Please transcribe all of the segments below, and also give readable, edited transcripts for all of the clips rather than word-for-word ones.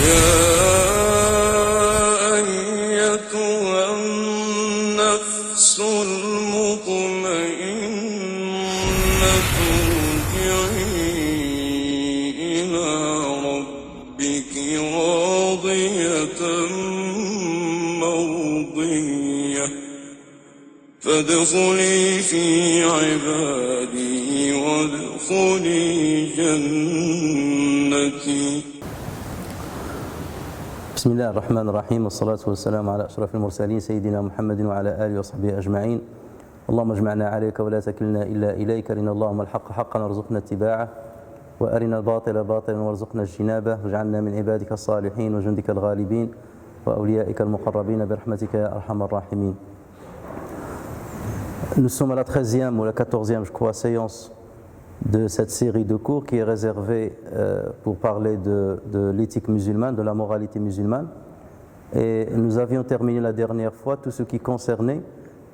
يا أيتها النفس المطمئنة ارجعي إلى ربك راضية مرضية فادخلي في عبادي وادخلي جنتي. بسم الله الرحمن الرحيم والصلاة والسلام على أشرف المرسلين سيدنا محمد وعلى آله وصحبه أجمعين. اللهم اجمعنا عليك ولا تكلنا إلا إليك، أرنا اللهم الحق حقا وارزقنا اتباعه وأرنا الباطل باطلا وارزقنا اجتنابه، واجعلنا من عبادك الصالحين وجندك الغالبين وأوليائك المقربين برحمتك يا أرحم الراحمين. Nous sommes à la 13e ou la 14e, je crois, séance de cette série de cours qui est réservée pour parler de l'éthique musulmane, de la moralité musulmane. Et nous avions terminé la dernière fois tout ce qui concernait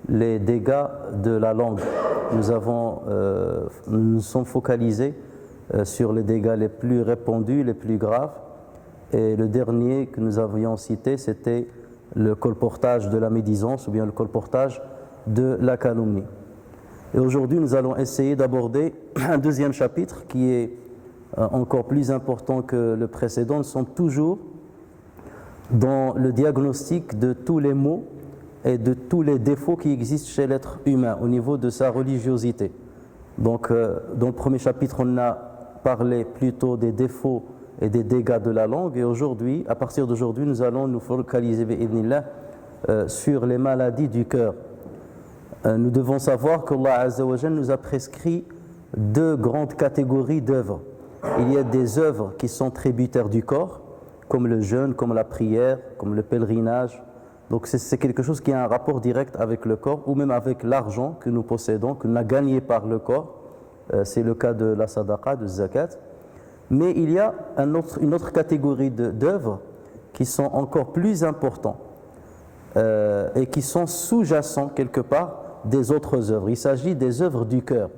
les dégâts de la langue. Nous nous sommes focalisés sur les dégâts les plus répandus, les plus graves. Et le dernier que nous avions cité, c'était le colportage de la médisance ou bien le colportage de la calomnie. Et aujourd'hui, nous allons essayer d'aborder un deuxième chapitre qui est encore plus important que le précédent. Nous sommes toujours dans le diagnostic de tous les maux et de tous les défauts qui existent chez l'être humain au niveau de sa religiosité. Donc, dans le premier chapitre, on a parlé plutôt des défauts et des dégâts de la langue. Et aujourd'hui, à partir d'aujourd'hui, nous allons nous focaliser sur les maladies du cœur. Nous devons savoir qu'Allah Azza wa Jal nous a prescrit deux grandes catégories d'œuvres. Il y a des œuvres qui sont tributaires du corps, comme le jeûne, comme la prière, comme le pèlerinage. Donc c'est quelque chose qui a un rapport direct avec le corps ou même avec l'argent que nous possédons, que l'on a gagné par le corps. C'est le cas de la sadaqa, de zakat. Mais il y a une autre catégorie d'œuvres qui sont encore plus importantes et qui sont sous-jacents quelque part des autres œuvres. Il s'agit des œuvres du cœur.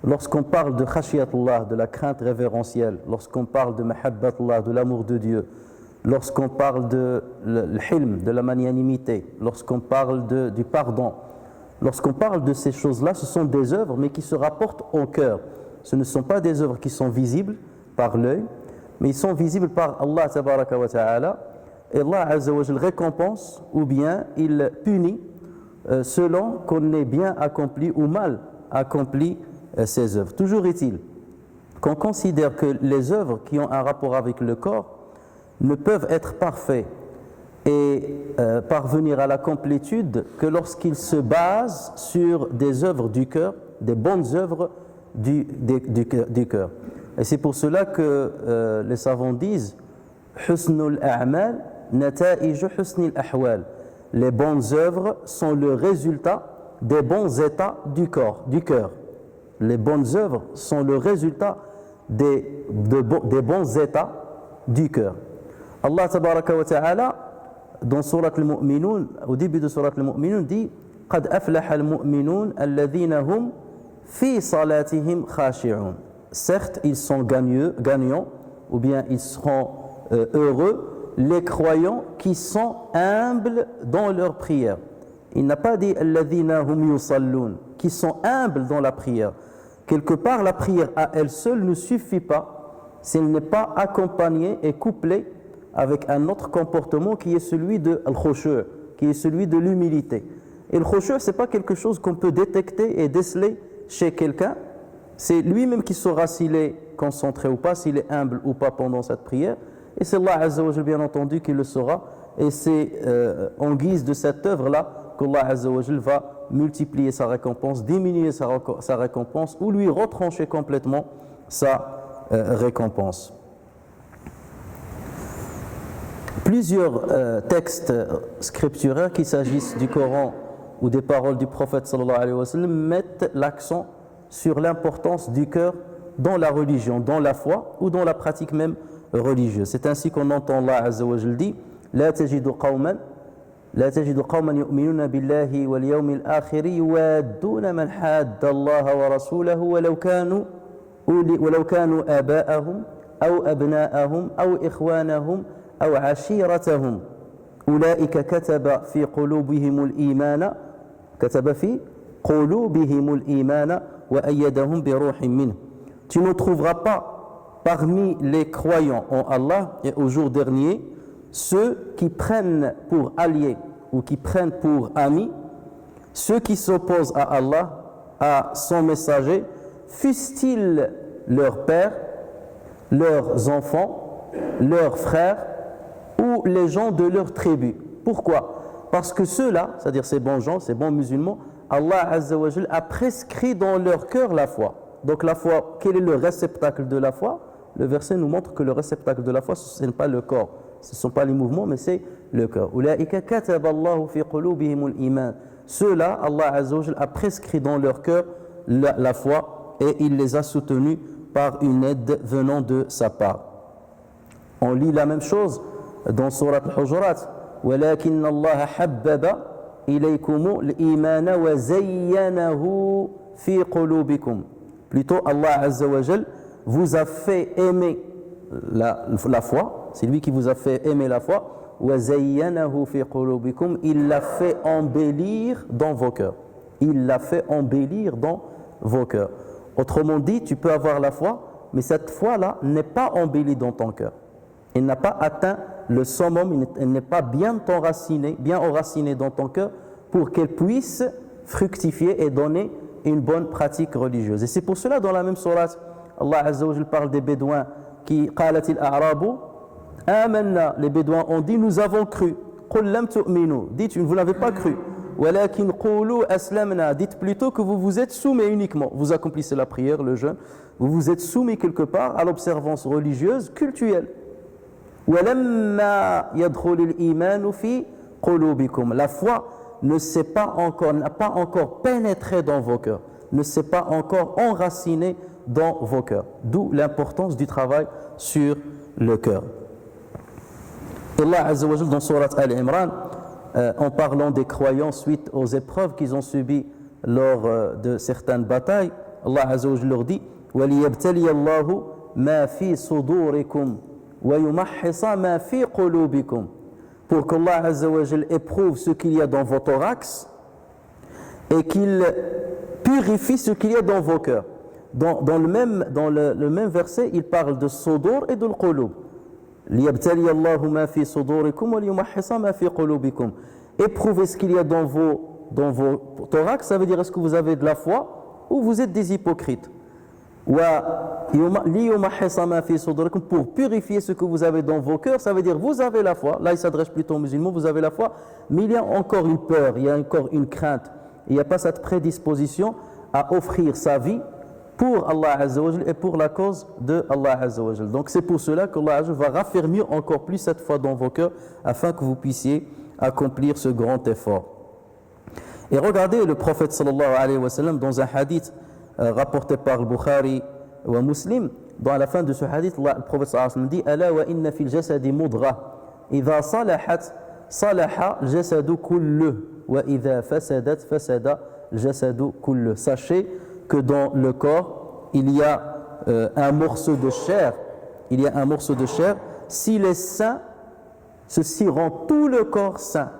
Lorsqu'on parle de khashiyatullah, de la crainte révérentielle, lorsqu'on parle de mahabbatullah, de l'amour de Dieu, lorsqu'on parle de l'hilm, de la magnanimité, lorsqu'on parle du pardon, lorsqu'on parle de ces choses-là, ce sont des œuvres mais qui se rapportent au cœur. Ce ne sont pas des œuvres qui sont visibles par l'œil, mais ils sont visibles par Allah tabaraka wa ta'ala, et Allah Azza wa Jal récompense ou bien il punit selon qu'on ait bien accompli ou mal accompli ces œuvres. Toujours est-il qu'on considère que les œuvres qui ont un rapport avec le corps ne peuvent être parfaits et parvenir à la complétude que lorsqu'ils se basent sur des œuvres du cœur, des bonnes œuvres du cœur. Et c'est pour cela que les savants disent husnul a'mal nata'iju husnil ahwal. Les bonnes œuvres sont le résultat des bons états du cœur. Les bonnes œuvres sont le résultat des bons états du cœur. Allah tabaraka wa ta'ala, dans Surat al-Mu'minun, au début de Surat al-Mu'minun, dit قَدْ أَفْلَحَ الْمُؤْمِنُونَ الَّذِينَ هُمْ فِي صَلَاتِهِمْ خَاشِعُونَ. Certes, ils sont gagnants, ou bien ils seront heureux, les croyants qui sont humbles dans leur prière. Il n'a pas dit alladhina hum yusallun, qui sont humbles dans la prière. Quelque part, la prière à elle seule ne suffit pas si elle n'est pas accompagnée et couplée avec un autre comportement qui est celui de al-khushu', qui est celui de l'humilité. Et le khushu', ce n'est pas quelque chose qu'on peut détecter et déceler chez quelqu'un. C'est lui-même qui saura s'il est concentré ou pas, s'il est humble ou pas pendant cette prière. Et c'est Allah Azza wa Jal, bien entendu, qui le saura. Et c'est en guise de cette œuvre-là qu'Allah Azza wa Jal va multiplier sa récompense, diminuer sa récompense ou lui retrancher complètement sa récompense. Plusieurs textes scripturaires, qu'il s'agisse du Coran ou des paroles du prophète sallallahu alayhi wa sallam, mettent l'accent sur l'importance du cœur dans la religion, dans la foi ou dans la pratique même religieuse. C'est ainsi qu'on entend Allah Azza wa Jal dit لا تجد قوما يؤمنون بالله واليوم الآخر يوادون من حاد الله ورسوله ولو كانوا آباءهم أو أبناءهم أو إخوانهم أو عشيرتهم أولئك كتب في قلوبهم الإيمان وأيدهم بروح منه. Tu ne trouveras pas parmi les croyants en Allah et au jour dernier ceux qui prennent pour alliés ou qui prennent pour amis ceux qui s'opposent à Allah, à son messager, fussent-ils leurs pères, leurs enfants, leurs frères ou les gens de leur tribu. Pourquoi? Parce que ceux-là, c'est-à-dire ces bons gens, ces bons musulmans, Allah Azza wa Jal a prescrit dans leur cœur la foi. Donc la foi, quel est le réceptacle de la foi? Le verset nous montre que le réceptacle de la foi, ce n'est pas le corps, ce ne sont pas les mouvements, mais c'est le cœur. Ceux-là, Allah Azza wa Jal a prescrit dans leur cœur la foi et il les a soutenus par une aide venant de sa part. On lit la même chose dans Surat Al-Hujurat. وَلَكِنَّ اللَّهَ حَبَّبَ إِلَيْكُمُ الْإِيمَانَ وَزَيَّنَهُ فِي قُلُوبِكُمْ. Plutôt, Allah Azza wa Jal vous a fait aimer la foi. C'est lui qui vous a fait aimer la foi. وَزَيَّنَهُ فِي قُلُوبِكُمْ. Il l'a fait embellir dans vos cœurs. Il l'a fait embellir dans vos cœurs. Autrement dit, tu peux avoir la foi, mais cette foi-là n'est pas embellie dans ton cœur. Elle n'a pas atteint le summum, elle n'est pas bien enracinée dans ton cœur pour qu'elle puisse fructifier et donner une bonne pratique religieuse. Et c'est pour cela, dans la même sourate, Allah Azza wa Jal parle des Bédouins qui qalatil a'rabu amanna. Les Bédouins ont dit nous avons cru. Qul lam tu'minu. Dites vous n'avez pas cru. Walakin qulu aslamna. Dites plutôt que vous vous êtes soumis uniquement. Vous accomplissez la prière, le jeûne. Vous vous êtes soumis quelque part à l'observance religieuse cultuelle. وَلَمَّا يَدْخُلِ الْإِيمَانُ فِي قُلُوبِكُمْ. La foi n'a pas encore pénétré dans vos cœurs, ne s'est pas encore enraciné dans vos cœurs. D'où l'importance du travail sur le cœur. Allah Azza wa Jal dans Surat Al-Imran, en parlant des croyants suite aux épreuves qu'ils ont subies lors de certaines batailles, Allah Azza wa Jal leur dit وَلِيَبْتَلِيَ اللَّهُ مَا فِي صُدُورِكُمْ وَيُمَحِّصَ مَا فِي قُلُوبِكُمْ. Pour qu'Allah Azza wa Jal éprouve ce qu'il y a dans vos thorax et qu'il purifie ce qu'il y a dans vos cœurs. Dans le même verset, il parle de sudur et de l'qulub. لِيَبْتَلِيَ اللَّهُ مَا فِي صُدُورِكُمْ وَلِيُمَحِّصَ مَا فِي قُلُوبِكُمْ. Éprouvez ce qu'il y a dans vos thorax, ça veut dire est-ce que vous avez de la foi ou vous êtes des hypocrites. Pour purifier ce que vous avez dans vos cœurs, ça veut dire vous avez la foi. Là il s'adresse plutôt aux musulmans, vous avez la foi, mais il y a encore une peur, il y a encore une crainte, il n'y a pas cette prédisposition à offrir sa vie pour Allah Azza wa Jal et pour la cause de Allah Azza wa Jal. Donc c'est pour cela qu'Allah Azza wa Jal va raffermir encore plus cette foi dans vos cœurs afin que vous puissiez accomplir ce grand effort. Et regardez le prophète sallallahu alayhi wa sallam dans un hadith rapporté par le Bukhari ou Muslim, dans la fin de ce hadith, le prophète sallallahu alayhi wa sallam dit Ala wa inna fil jasadi mudgha idha salahat salaha jasadu kulluh wa idha fasadat fasada jasadu kulluh. Sachez que dans le corps il y a un morceau de chair, s'il est sain, ceci rend tout le corps sain,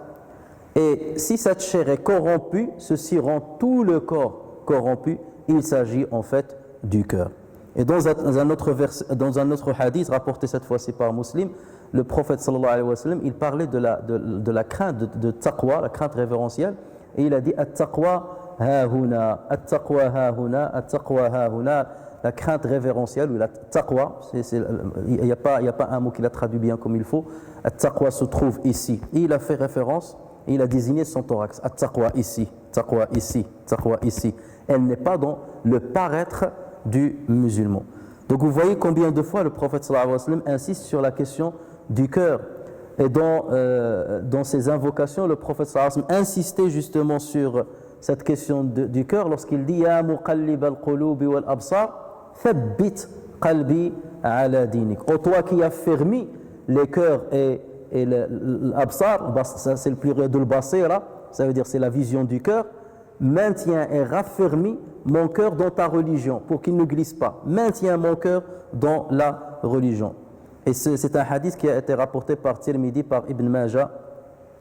et si cette chair est corrompue, ceci rend tout le corps corrompu. Il s'agit en fait du cœur. Et dans un autre hadith rapporté cette fois-ci par Muslim, le prophète sallallahu alayhi wa sallam, il parlait de la crainte de taqwa, la crainte révérentielle, et il a dit at-taqwa ha-huna, at-taqwa ha-huna, at-taqwa ha-huna. La crainte révérentielle ou la taqwa, il n'y a pas un mot qui l'a traduit bien comme il faut. At-taqwa se trouve ici. Et il a fait référence, et il a désigné son thorax. At-taqwa ici, taqwa ici, taqwa ici. Elle n'est pas dans le paraître du musulman. Donc vous voyez combien de fois le prophète sallallahu alayhi wa sallam insiste sur la question du cœur. Et dans ses invocations, le prophète sallallahu alayhi wa sallam insistait justement sur cette question du cœur lorsqu'il dit Ya muqallib al-qulubi wal-absar thabbit qalbi ala dinik. Ô toi qui as fermé les cœurs et l'absar, c'est le pluriel de l'basira, ça veut dire c'est la vision du cœur. Maintiens et raffermis mon cœur dans ta religion pour qu'il ne glisse pas. Maintiens mon cœur dans la religion. Et c'est un hadith qui a été rapporté par Tirmidhi, par Ibn Majah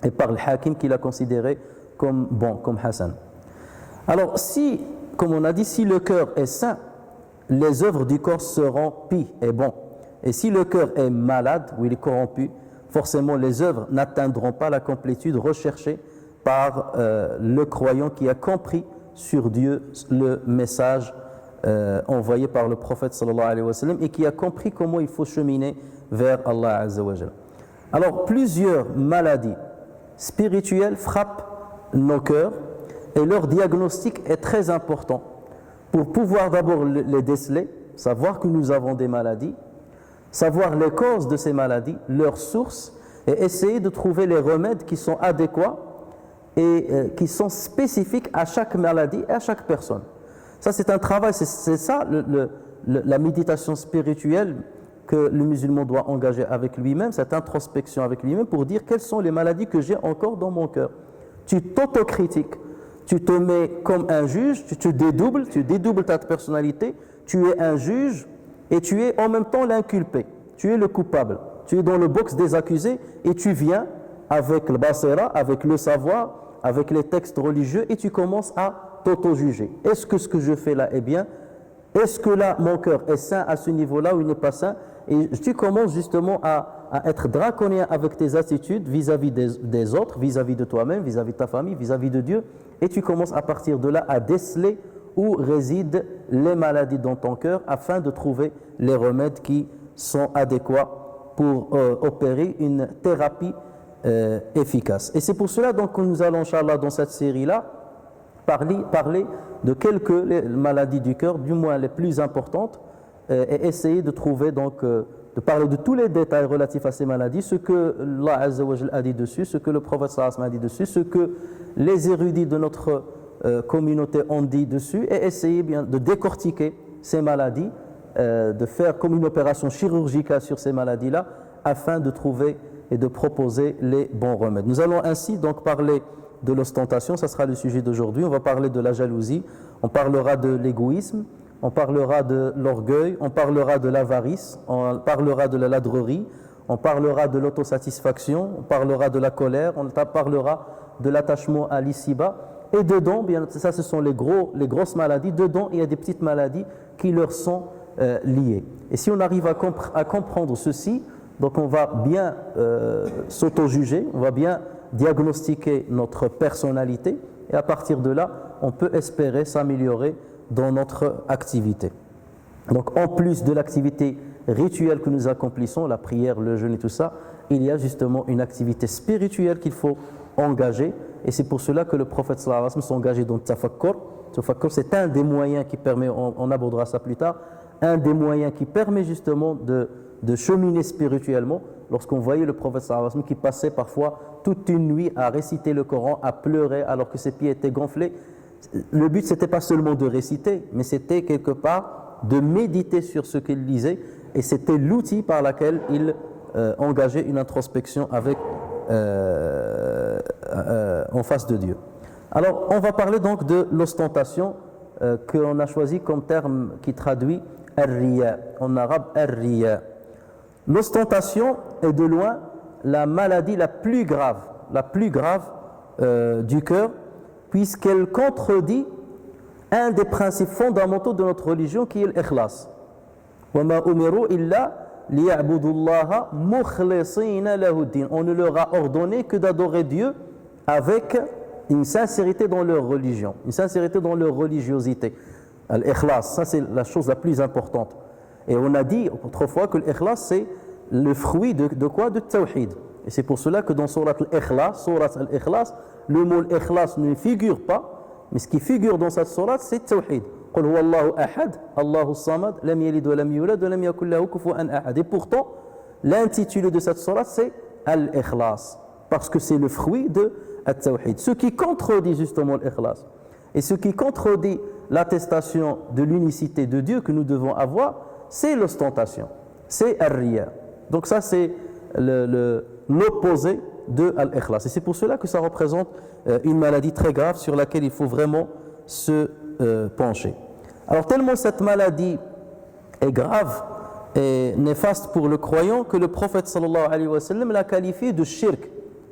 et par le Hakim qui l'a considéré comme bon, comme Hassan. Alors si, comme on a dit, si le cœur est sain, les œuvres du corps seront pies et bon. Et si le cœur est malade ou il est corrompu, forcément les œuvres n'atteindront pas la complétude recherchée par le croyant qui a compris sur Dieu le message envoyé par le prophète sallallahu alayhi wa sallam et qui a compris comment il faut cheminer vers Allah azza wa jalla. Alors plusieurs maladies spirituelles frappent nos cœurs et leur diagnostic est très important pour pouvoir d'abord les déceler, savoir que nous avons des maladies, savoir les causes de ces maladies, leurs sources et essayer de trouver les remèdes qui sont adéquats et qui sont spécifiques à chaque maladie et à chaque personne. Ça c'est un travail, c'est ça la méditation spirituelle que le musulman doit engager avec lui-même, cette introspection avec lui-même pour dire quelles sont les maladies que j'ai encore dans mon cœur. Tu t'autocritiques, tu te mets comme un juge, tu dédoubles ta personnalité, tu es un juge et tu es en même temps l'inculpé, tu es le coupable, tu es dans le box des accusés et tu viens avec le basira, avec le savoir, avec les textes religieux et tu commences à t'auto-juger. Est-ce que ce que je fais là est bien? Est-ce que là mon cœur est sain à ce niveau-là ou il n'est pas sain? Et tu commences justement à être draconien avec tes attitudes vis-à-vis des autres, vis-à-vis de toi-même, vis-à-vis de ta famille, vis-à-vis de Dieu. Et tu commences à partir de là à déceler où résident les maladies dans ton cœur afin de trouver les remèdes qui sont adéquats pour opérer une thérapie efficace. Et c'est pour cela donc que nous allons, Inch'Allah, dans cette série-là, parler de quelques maladies du cœur, du moins les plus importantes, et essayer de trouver donc, de parler de tous les détails relatifs à ces maladies, ce que Allah Azza wa Jal a dit dessus, ce que le prophète sallallahu alayhi wa sallam a dit dessus, ce que les érudits de notre communauté ont dit dessus, et essayer bien de décortiquer ces maladies, de faire comme une opération chirurgicale sur ces maladies-là, afin de trouver et de proposer les bons remèdes. Nous allons ainsi donc parler de l'ostentation, ça sera le sujet d'aujourd'hui. On va parler de la jalousie, on parlera de l'égoïsme, on parlera de l'orgueil, on parlera de l'avarice, on parlera de la ladrerie, on parlera de l'autosatisfaction, on parlera de la colère, on parlera de l'attachement à l'ici-bas. Et dedans, bien, ça ce sont les grosses maladies, dedans il y a des petites maladies qui leur sont liées. Et si on arrive à comprendre ceci, donc on va bien s'auto-juger, on va bien diagnostiquer notre personnalité et à partir de là, on peut espérer s'améliorer dans notre activité. Donc en plus de l'activité rituelle que nous accomplissons, la prière, le jeûne et tout ça, il y a justement une activité spirituelle qu'il faut engager et c'est pour cela que le prophète sallallahu alayhi wa sallam s'est engagé dans le tafakkur. Tafakkur, c'est un des moyens qui permet, on abordera ça plus tard, un des moyens qui permet justement de cheminer spirituellement. Lorsqu'on voyait le prophète sallallahu alayhi wa sallam qui passait parfois toute une nuit à réciter le Coran, à pleurer alors que ses pieds étaient gonflés, le but c'était pas seulement de réciter, mais c'était quelque part de méditer sur ce qu'il lisait et c'était l'outil par lequel il engageait une introspection avec en face de Dieu. Alors on va parler donc de l'ostentation qu'on a choisi comme terme qui traduit ar-riya, en arabe ar-riya. L'ostentation est de loin la maladie la plus grave du cœur, puisqu'elle contredit un des principes fondamentaux de notre religion qui est l'ikhlas. وَمَا أُمِرُوا إِلَّا لِيَعْبُدُوا اللَّهَ مُخْلِصِينَ لَهُ الدِّينَ. On ne leur a ordonné que d'adorer Dieu avec une sincérité dans leur religion, une sincérité dans leur religiosité. L'ikhlas, ça c'est la chose la plus importante. Et on a dit autrefois que l'ikhlas c'est le fruit de quoi? De tawhid. Et c'est pour cela que dans surat al-ikhlas, le mot ikhlas ne figure pas, mais ce qui figure dans cette surat c'est tawhid. قل هو الله أحد الله الصمد لم يلد ولم يولد ولم يكن له كفوا أحد. Et pourtant, l'intitulé de cette surat c'est al-ikhlas, parce que c'est le fruit de at-tawhid. Ce qui contredit justement l'ikhlas et ce qui contredit l'attestation de l'unicité de Dieu que nous devons avoir, c'est l'ostentation, c'est ar-riya. Donc ça c'est l'opposé de al-ikhlas. Et c'est pour cela que ça représente une maladie très grave sur laquelle il faut vraiment se pencher. Alors tellement cette maladie est grave et néfaste pour le croyant que le prophète sallallahu alayhi wa sallam l'a qualifié de shirk.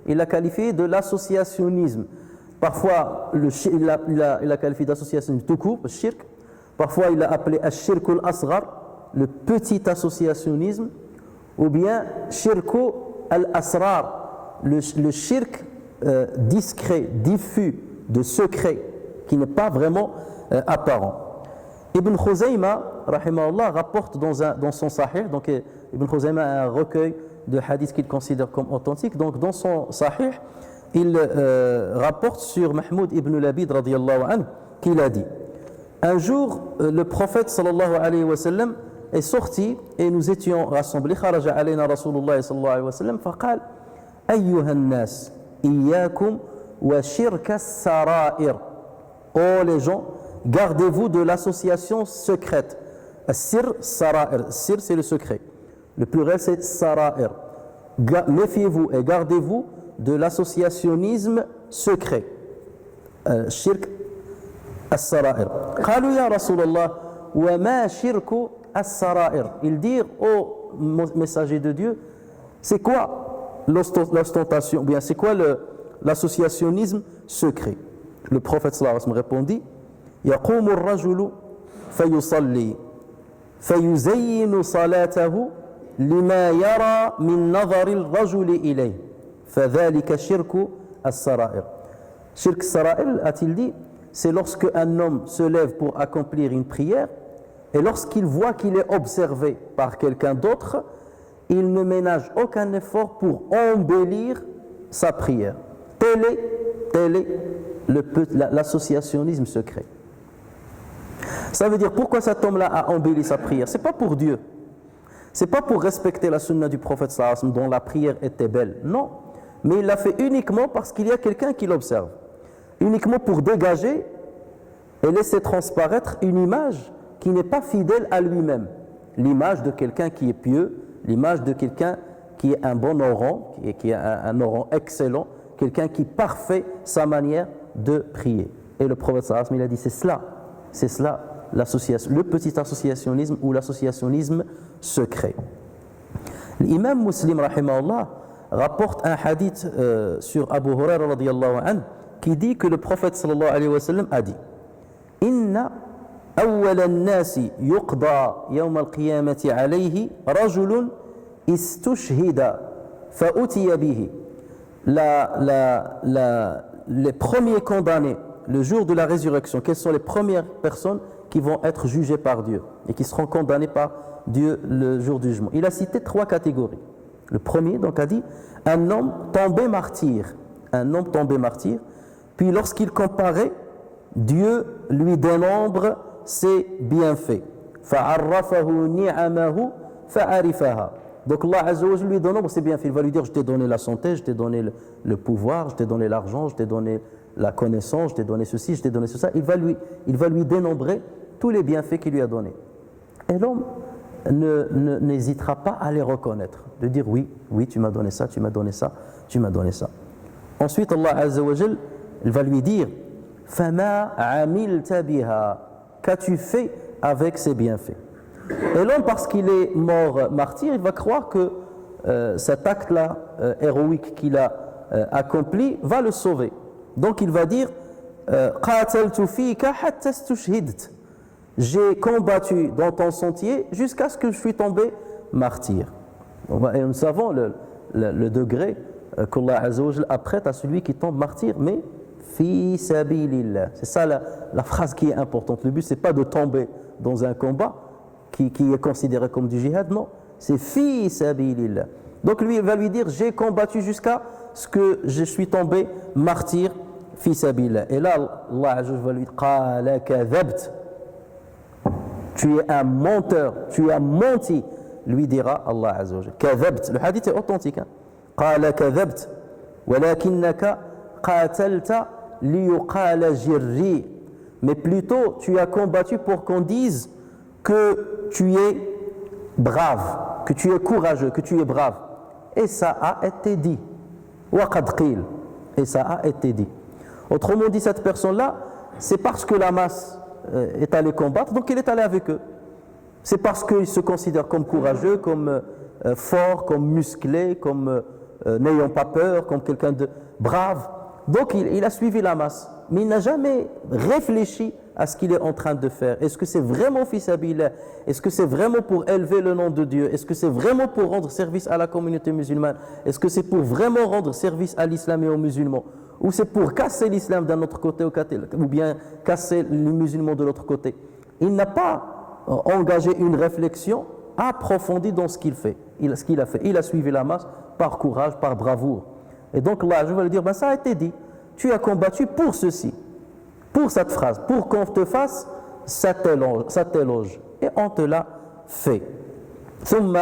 Il l'a qualifié de l'associationnisme. Parfois, il a qualifié d'associationnisme tout court, le shirk. Parfois, il l'a appelé al-shirk al-asghar, le petit associationnisme, ou bien shirku al-asrar, le shirk discret, diffus, de secret, qui n'est pas vraiment apparent. Ibn Khuzayma, rahimahullah, rapporte dans son sahih, donc Ibn Khuzayma a un recueil de hadiths qu'il considère comme authentiques, donc dans son sahih, il rapporte sur Mahmoud ibn Labid, radiyallahu anhu, qu'il a dit, un jour, le prophète sallallahu alayhi wa sallam est sorti et nous étions rassemblés. Kharaja alayna Rasulullah sallallahu alayhi wa sallam, faqal, ayyuha an-nas, iyyakum wa shirka as-sara'ir. Oh les gens, gardez-vous de l'association secrète. As-sir, sara'ir. Sir, c'est le secret. Le pluriel, c'est sara'ir. Méfiez-vous et gardez-vous de l'associationnisme secret. Shirk as-sara'ir. Qalu ya Rasulallah, wa ma shirku as-sara'ir. Ils dirent, ô messager de Dieu, c'est quoi l'ostentation, ou bien c'est quoi l'associationnisme secret? Le prophète sallallahu alayhi wa sallam répondit, yaqumu ar-rajulu fayusalli fayuzayyinu salatahu lima yara min nadhari ar-rajuli ilayhi fadhalika shirku as-sara'ir. Shirk as-sara'ir, a-t-il dit, c'est lorsque un homme se lève pour accomplir une prière et lorsqu'il voit qu'il est observé par quelqu'un d'autre, il ne ménage aucun effort pour embellir sa prière. Tel est l'associationnisme secret. Ça veut dire, pourquoi cet homme-là a embelli sa prière? Ce n'est pas pour Dieu. Ce n'est pas pour respecter la sunna du prophète sallallahu alayhi wa sallam dont la prière était belle. Non. Mais il l'a fait uniquement parce qu'il y a quelqu'un qui l'observe. Uniquement pour dégager et laisser transparaître une image qui n'est pas fidèle à lui-même. L'image de quelqu'un qui est pieux, l'image de quelqu'un qui est un bon orant, qui est un orant excellent, quelqu'un qui parfait sa manière de prier. Et le prophète sallallahu alayhi wa sallam, il a dit, c'est cela le petit associationnisme ou l'associationnisme secret. L'imam Muslim, rahimahullah, rapporte un hadith sur Abu Huraira radiyallahu anhu qui dit que le prophète sallallahu alayhi wa sallam a dit, inna awwal an-nasi yuqda yawm al-qiyamati alayhi rajulun istushhida fa utiya bihi. Les premiers condamnés le jour de la résurrection, quelles sont les premières personnes qui vont être jugées par Dieu et qui seront condamnées par Dieu le jour du jugement? Il a cité 3 catégories. Le premier, donc, a dit un homme tombé martyr. Un homme tombé martyr. Puis lorsqu'il comparaît, Dieu lui dénombre ses bienfaits. فَعَرَّفَهُ نِعَمَهُ فَعَرِفَهَا. Donc Allah Azza wa Jalla lui dénombre ses bienfaits. Il va lui dire, je t'ai donné la santé, je t'ai donné le pouvoir, je t'ai donné l'argent, je t'ai donné la connaissance, je t'ai donné ceci, je t'ai donné ceci. Il va lui dénombrer tous les bienfaits qu'il lui a donnés. Et l'homme n'hésitera pas à les reconnaître, de dire oui, tu m'as donné ça, tu m'as donné ça, tu m'as donné ça. Ensuite, Allah Azza wa Jalla, il va lui dire, فَمَا عَمِلْتَ بِهَا. Qu'as-tu fait avec ces bienfaits? Et l'homme, parce qu'il est mort martyr, il va croire que cet acte-là héroïque qu'il a accompli va le sauver. Donc il va dire قَاتَلْتُ فِيكَ حَتَّى اسْتُشْهِدْتَ. J'ai combattu dans ton sentier jusqu'à ce que je suis tombé martyr. Et nous savons le degré qu'Allah Azza wa Jalla apprête à celui qui tombe martyr, mais fi sabilillah. C'est ça la phrase qui est importante. Le but, c'est pas de tomber dans un combat qui est considéré comme du jihad, non, c'est fi sabilillah. Donc lui, il va lui dire, j'ai combattu jusqu'à ce que je suis tombé martyr fi sabilillah. Et là, Allah Azza wa Jalla va lui dire, qala kadhabt. Tu es un menteur, tu as menti, lui dira Allah Azza wa Jalla. Kadhabt. Le hadith est authentique. Qala kadhabt, walakinnaka qatalta liyuqala jirri. Mais plutôt, tu as combattu pour qu'on dise que tu es brave, que tu es courageux, que tu es brave. Et ça a été dit. Waqad qil. Et ça a été dit. Autrement dit, cette personne-là, c'est parce que la masse est allée combattre, donc il est allé avec eux. c'est parce qu'il se considère comme courageux, comme fort, comme musclé, comme n'ayant pas peur, comme quelqu'un de brave. Donc il a suivi la masse, mais il n'a jamais réfléchi à ce qu'il est en train de faire. Est-ce que c'est vraiment fi sabilillah? Est-ce que c'est vraiment pour élever le nom de Dieu? Est-ce que c'est vraiment pour rendre service à la communauté musulmane? Est-ce que c'est pour vraiment rendre service à l'islam et aux musulmans? Ou c'est pour casser l'islam d'un autre côté ou bien casser les musulmans de l'autre côté? Il n'a pas engagé une réflexion approfondie dans ce qu'il fait. Ce qu'il a fait. Il a suivi la masse par courage, par bravoure. Et donc là, je vais lui dire, ben, ça a été dit. Tu as combattu pour ceci, pour cette phrase, pour qu'on te fasse cet éloge. Et on te l'a fait. ثم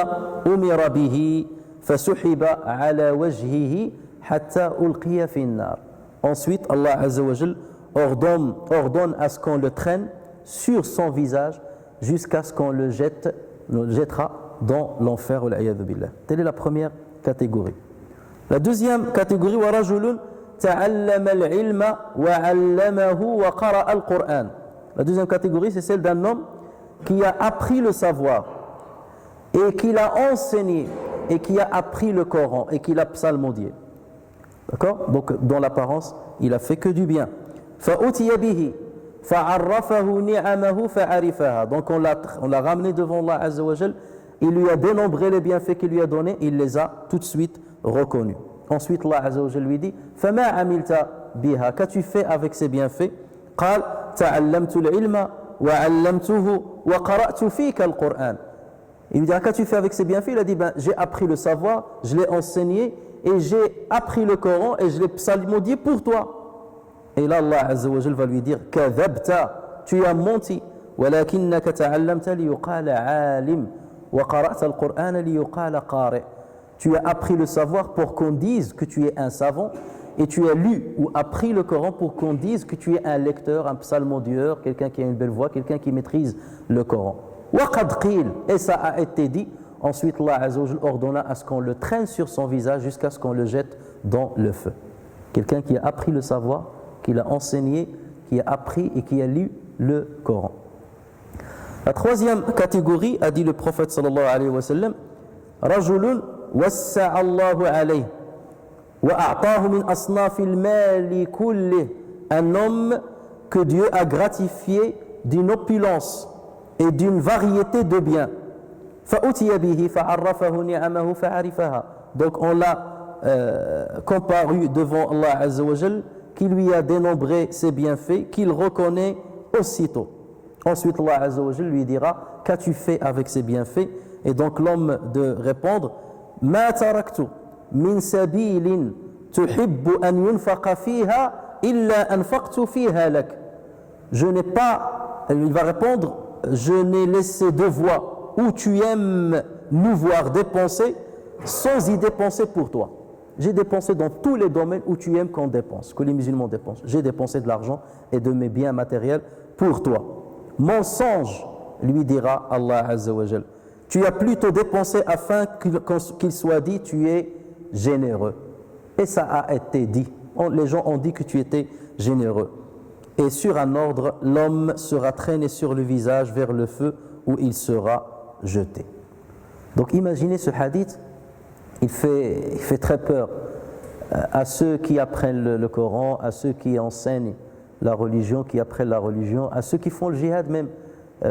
أمر به فسحب على وجهه حتى ألقي في النار. Ensuite, Allah Azza wa Jal ordonne à ce qu'on le traîne sur son visage jusqu'à ce qu'on le jettera dans l'enfer. Telle est la première catégorie. La deuxième catégorie, وَرَجُلٌ تَعَلَّمَ الْعِلْمَ وَعَلَّمَهُ وَقَرَأَ الْقُرْآنَ. La deuxième catégorie, c'est celle d'un homme qui a appris le savoir et qui l'a enseigné et qui a appris le Coran et qui l'a psalmodié. D'accord? Donc, dans l'apparence, il a fait que du bien. فَأُتِيَ بِهِ فَعَرَّفَهُ نِعَمَهُ فَعَرِفَهَا. Donc, on l'a ramené devant Allah Azza wa Jal. Il lui a dénombré les bienfaits qu'il lui a donnés. Il les a tout de suite reconnus. Ensuite, Allah Azza wa Jal lui dit فَمَا عَمِلْتَ بِهَا. Qu'as-tu fait avec ces bienfaits? قال تعلمت العلم وعلمته وقرأت فيك القرآن. Il lui dit, qu'as-tu fait avec ces bienfaits? Il a dit, ben, j'ai appris le savoir, je l'ai enseigné et j'ai appris le Coran et je l'ai psalmodié pour toi. Et là, Allah Azza wa Jal va lui dire, كذبت, tu as menti, ولكنك تعلمت ليقال عالم وقرأت القرآن ليقال قارئ. Tu as appris le savoir pour qu'on dise que tu es un savant et tu as lu ou appris le Coran pour qu'on dise que tu es un lecteur, un psalmodieur, quelqu'un qui a une belle voix, quelqu'un qui maîtrise le Coran. وَقَدْ قِيلَ. Et ça a été dit. Ensuite, Allah Azza wa Jal ordonna à ce qu'on le traîne sur son visage jusqu'à ce qu'on le jette dans le feu. Quelqu'un qui a appris le savoir, qui l'a enseigné, qui a appris et qui a lu le Coran. La troisième catégorie, a dit le prophète sallallahu alayhi wa sallam, رَجُلٌ وَسَّعَ اللَّهُ عَلَيْهِ وَأَعْطَاهُ مِنْ أَصْنَافِ الْمَالِ كُلِّهِ. Un homme que Dieu a gratifié d'une opulence et d'une variété de biens. فَأُتِيَ بِهِ فَعَرَّفَهُ نِعَمَهُ فَعَرِفَهَا. Donc on l'a comparu devant Allah Azza wa Jal, qui lui a dénombré ses bienfaits, qu'il reconnaît aussitôt. Ensuite Allah Azza wa Jal lui dira, qu'as-tu fait avec ces bienfaits? Et donc l'homme de répondre, مَا تَرَكْتُ مِنْ سَبِيلٍ تُحِبُّ أَنْ يُنْفَقَ فِيهَا إِلَّا أَنْفَقْتُ فِيهَا لَكَ. Je n'ai pas, il va répondre, je n'ai laissé deux voies où tu aimes nous voir dépenser sans y dépenser pour toi. J'ai dépensé dans tous les domaines où tu aimes qu'on dépense, que les musulmans dépensent. J'ai dépensé de l'argent et de mes biens matériels pour toi. Mensonge, lui dira Allah Azza wa Jal. Tu as plutôt dépensé afin qu'il soit dit tu es généreux. Et ça a été dit. Les gens ont dit que tu étais généreux. Et sur un ordre, l'homme sera traîné sur le visage vers le feu où il sera jeté. Donc imaginez ce hadith, il fait très peur à ceux qui apprennent le Coran, à ceux qui enseignent la religion, qui apprennent la religion, à ceux qui font le djihad même,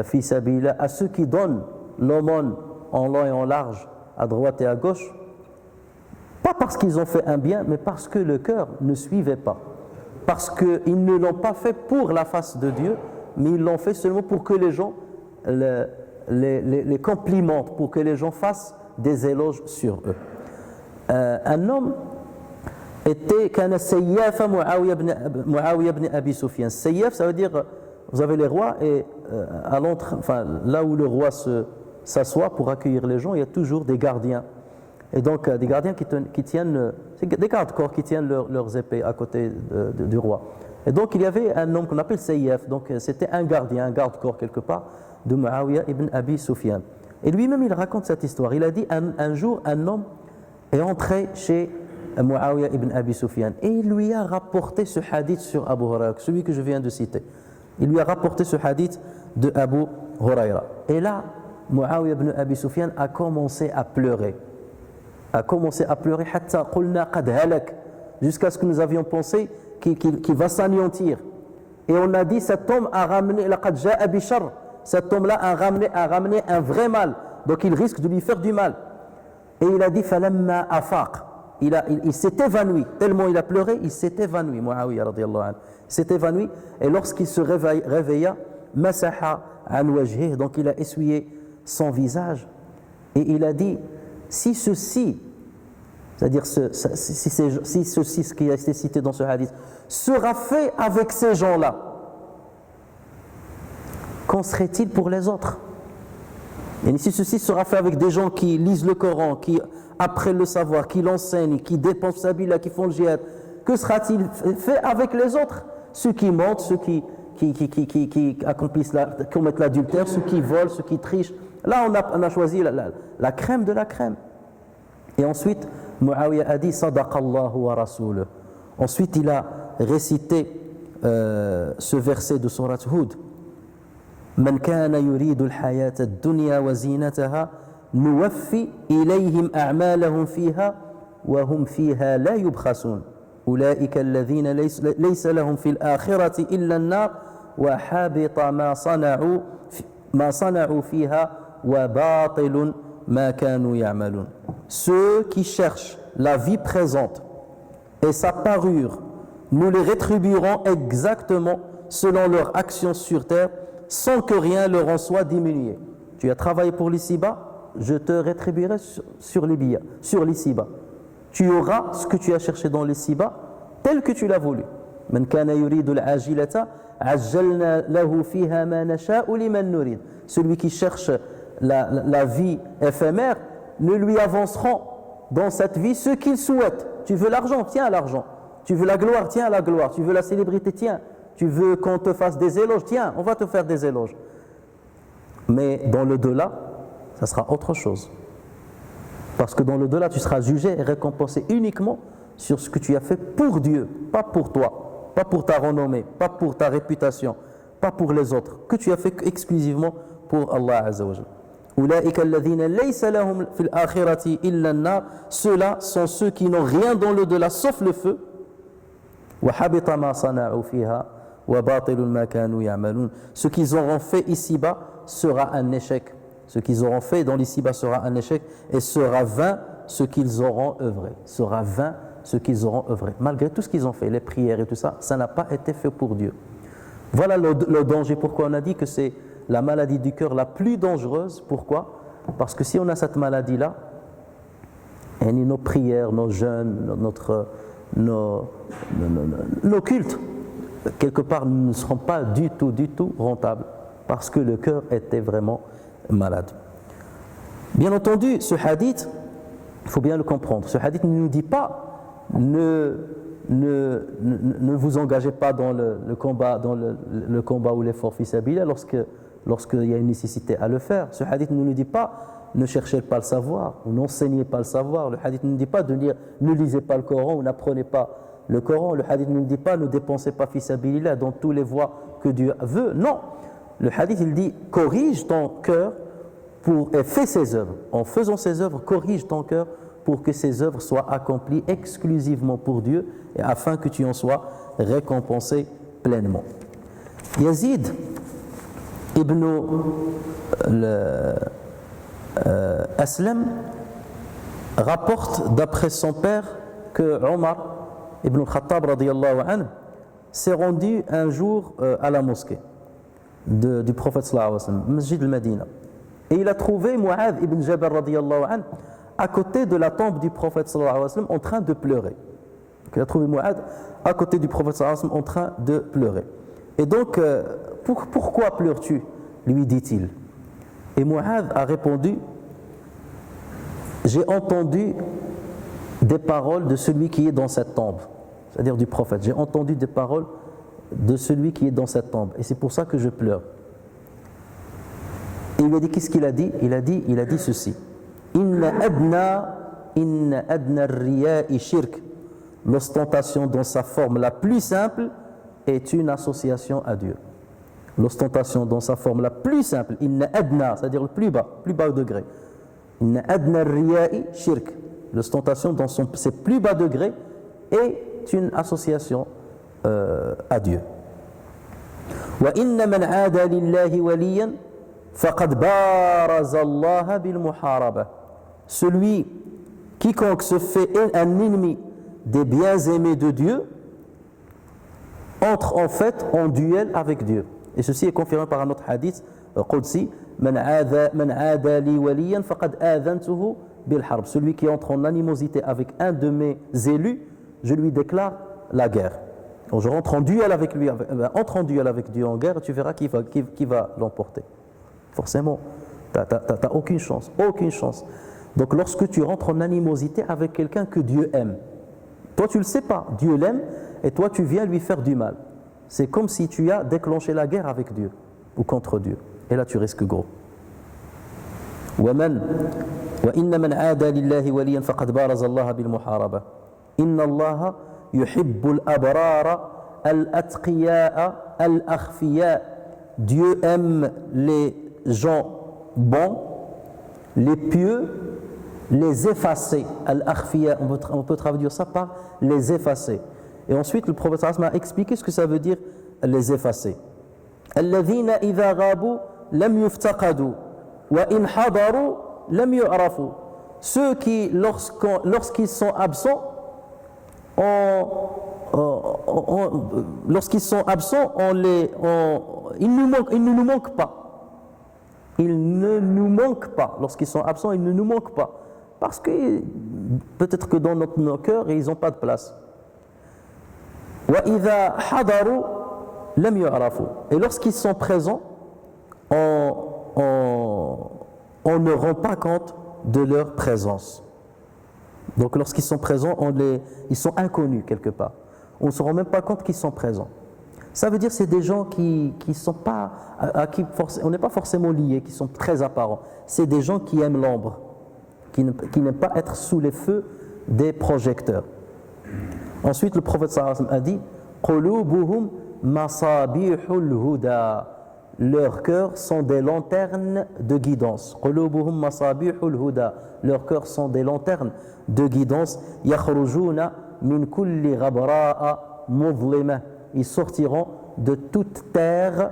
fi sabilillah, à ceux qui donnent l'aumône en long et en large, à droite et à gauche, pas parce qu'ils ont fait un bien, mais parce que le cœur ne suivait pas. Parce qu'ils ne l'ont pas fait pour la face de Dieu, mais ils l'ont fait seulement pour que les gens les complimentent, pour que les gens fassent des éloges sur eux. Un homme était kana Sayyafa Muawiya ibn Abi Sufyan. Sayyaf, ça veut dire, vous avez les rois et à l'entrée, enfin là où le roi s'assoit pour accueillir les gens, il y a toujours des gardiens. Et donc des gardiens qui tiennent, c'est des gardes-corps qui tiennent leurs épées à côté du roi. Et donc il y avait un homme qu'on appelle Sayyaf, donc c'était un gardien, un garde-corps quelque part de Muawiya ibn Abi Sufyan. Et lui-même il raconte cette histoire. Il a dit un jour un homme est entré chez Muawiya ibn Abi Sufyan et il lui a rapporté ce hadith sur Abu Huraira, celui que je viens de citer. Il lui a rapporté ce hadith de Abu Huraira. Et là, Muawiyah ibn Abi Sufyan a commencé à pleurer. حتى قلنا قد هلك, jusqu'à ce que nous avions pensé qu'il va s'anéantir. Et on a dit, cet homme a ramené, لقد جاء بشر, cet homme-là a ramené un vrai mal, donc il risque de lui faire du mal. Et il a dit, فلما أفاق, il s'est évanoui, tellement il a pleuré, il s'est évanoui, Muawiyah radiyallahu anhu, il s'est évanoui, et lorsqu'il se réveilla, masaha an wajhih, donc il a essuyé son visage, et il a dit, si ceci, c'est-à-dire si ceci, ce qui a été cité dans ce hadith, sera fait avec ces gens-là, qu'en serait-il pour les autres? Et si ceci sera fait avec des gens qui lisent le Coran, qui apprennent le savoir, qui l'enseignent, qui dépensent sa billah, qui font le djihad, que sera-t-il fait avec les autres? Ceux qui mentent, ceux qui commettent l'adultère, ceux qui volent, ceux qui trichent. Là, on a choisi la crème de la crème. Et ensuite, Muawiyah a dit Sadaqallahu wa rasuluh. Ensuite, il a récité ce verset de Surat Hud. Man kana yuridu al-hayata ad-dunya wa zinataha nuwaffi ilayhim a'malahum fiha wa hum fiha la yubkhasun. أولئك الذين ليس لهم في الآخرة إلا النار وحبط ما صنعوا فيها وباطل ما كانوا يعملون. Ceux qui cherchent la vie présente et sa parure, nous les rétribuerons exactement selon leur action sur terre, sans que rien leur en soit diminué. Tu as travaillé pour l'ici-bas, je te rétribuerai sur l'ici-bas. Tu auras ce que tu as cherché dans l'ici-bas, tel que tu l'as voulu. من كان يريد العاجلة عجلنا له فيها ما نشاء لمن نريد. Celui qui cherche la vie éphémère, nous lui avancerons dans cette vie ce qu'il souhaite. Tu veux l'argent, tiens l'argent. Tu veux la gloire, tiens la gloire. Tu veux la célébrité, tiens. Tu veux qu'on te fasse des éloges, tiens, on va te faire des éloges. Mais dans le delà, ça sera autre chose. Parce que dans le delà, tu seras jugé et récompensé uniquement sur ce que tu as fait pour Dieu, pas pour toi, pas pour ta renommée, pas pour ta réputation, pas pour les autres, que tu as fait exclusivement pour Allah Azza wa Jalla. أولئك الذين ليس لهم في الآخرة إلا النار. Ceux-là sont ceux qui n'ont rien dans le delà sauf le feu. وحبط ما صنعوا فيها وباطل ما كانوا يعملون. Ce qu'ils auront fait ici-bas sera un échec. Ce qu'ils auront fait dans l'ici-bas sera un échec et sera vain ce qu'ils auront œuvré. Sera vain ce qu'ils auront œuvré. Malgré tout ce qu'ils ont fait, les prières et tout ça, ça n'a pas été fait pour Dieu. Voilà le danger. Pourquoi on a dit que c'est la maladie du cœur la plus dangereuse. Pourquoi? Parce que si on a cette maladie-là, et nos prières, nos jeûnes, nos cultes, quelque part ne seront pas du tout rentables parce que le cœur était vraiment malade. Bien entendu, ce hadith, il faut bien le comprendre. Ce hadith ne nous dit pas ne vous engagez pas dans le combat ou l'effort fi sabilillah lorsqu'il y a une nécessité à le faire. Ce hadith ne nous dit pas ne cherchez pas le savoir ou n'enseignez pas le savoir. Le hadith ne nous dit pas ne lisez pas le Coran ou n'apprenez pas le Coran. Le hadith ne nous dit pas ne dépensez pas fi sabilillah dans toutes les voies que Dieu veut. Non. Le hadith, il dit corrige ton cœur et fais ses œuvres. En faisant ses œuvres, corrige ton cœur pour que ces œuvres soient accomplies exclusivement pour Dieu et afin que tu en sois récompensé pleinement. Yazid ibn Aslam rapporte d'après son père que Omar ibn al-Khattab radiyallahu anhu s'est rendu un jour à la mosquée du prophète sallallahu alayhi wa sallam, Masjid al-Madina, et il a trouvé Mu'adh ibn Jabal radiyallahu anhu à côté de la tombe du prophète sallallahu alayhi wa sallam en train de pleurer. Donc, il a trouvé Mu'adh à côté du prophète sallallahu alayhi wa sallam en train de pleurer. Et donc, pourquoi pleures-tu? Lui dit-il. Et Mu'adh a répondu, j'ai entendu des paroles de celui qui est dans cette tombe, c'est-à-dire du prophète. J'ai entendu des paroles de celui qui est dans cette tombe. Et c'est pour ça que je pleure. Et il lui a dit, qu'est-ce qu'il a dit? Il a dit ceci. Inna adna riya'i shirk. L'ostentation dans sa forme la plus simple est une association à Dieu. L'ostentation dans sa forme la plus simple, inna adna, c'est-à-dire le plus bas degré. Inna adna riya'i shirk. L'ostentation dans ses plus bas degrés est une association à Dieu. Wa inna man aada lillahi waliyan faqad baraza Allah bil muharaba. Quiconque se fait un ennemi des bien-aimés de Dieu entre en fait en duel avec Dieu. Et ceci est confirmé par un autre hadith Qudsi, man aada li waliyan faqad adhantuhu bil harb. Celui qui entre en animosité avec un de mes élus, je lui déclare la guerre. Donc je rentre en duel avec lui, entre en duel avec Dieu en guerre, tu verras qui va l'emporter. Forcément, t'as aucune chance, aucune chance. Donc lorsque tu rentres en animosité avec quelqu'un que Dieu aime, toi tu le sais pas, Dieu l'aime et toi tu viens lui faire du mal. C'est comme si tu as déclenché la guerre avec Dieu ou contre Dieu. Et là tu risques gros. وإن من عادى لله وليا فقد بارز الله بالمحاربة إن الله يحب الأبرار الأتقياء الأخفياء. Dieu aime les gens bons, les pieux, les effacés. Al-akhfiya, on peut traduire ça par les effacés. Et ensuite le prophète sallallahu alayhi wa sallam a expliqué ce que ça veut dire les effacés. الذين إذا غابوا لم يفتقدوا وإن حضروا لم يعرفوا. Ceux qui lorsqu'ils sont absents ils ne nous manquent pas. Ils ne nous manquent pas. Lorsqu'ils sont absents, ils ne nous manquent pas. Parce que peut-être que dans nos cœurs, ils n'ont pas de place. وَإِذَا حَضَرُوا لَمْ يُعْرَفُوا. Et lorsqu'ils sont présents, on ne rend pas compte de leur présence. Donc lorsqu'ils sont présents, ils sont inconnus quelque part. On ne se rend même pas compte qu'ils sont présents. Ça veut dire que c'est des gens qui sont pas, à qui on n'est pas forcément liés, qui sont très apparents. C'est des gens qui aiment l'ombre, qui n'aiment pas être sous les feux des projecteurs. Ensuite, le prophète sallallahu alayhi wa sallam a dit قُلُوبُهُمْ مَصَابِيحُ الْهُدَى. Leurs cœurs sont des lanternes de guidance. قُلُوبُهُمْ مَصَابِيحُ الْهُدَى. Leurs cœurs sont des lanternes de guidance. يَخْرُجُونَ مِنْ كُلِّ غَبْرَاءَ مُظْلِمَةٍ. Ils sortiront de toute terre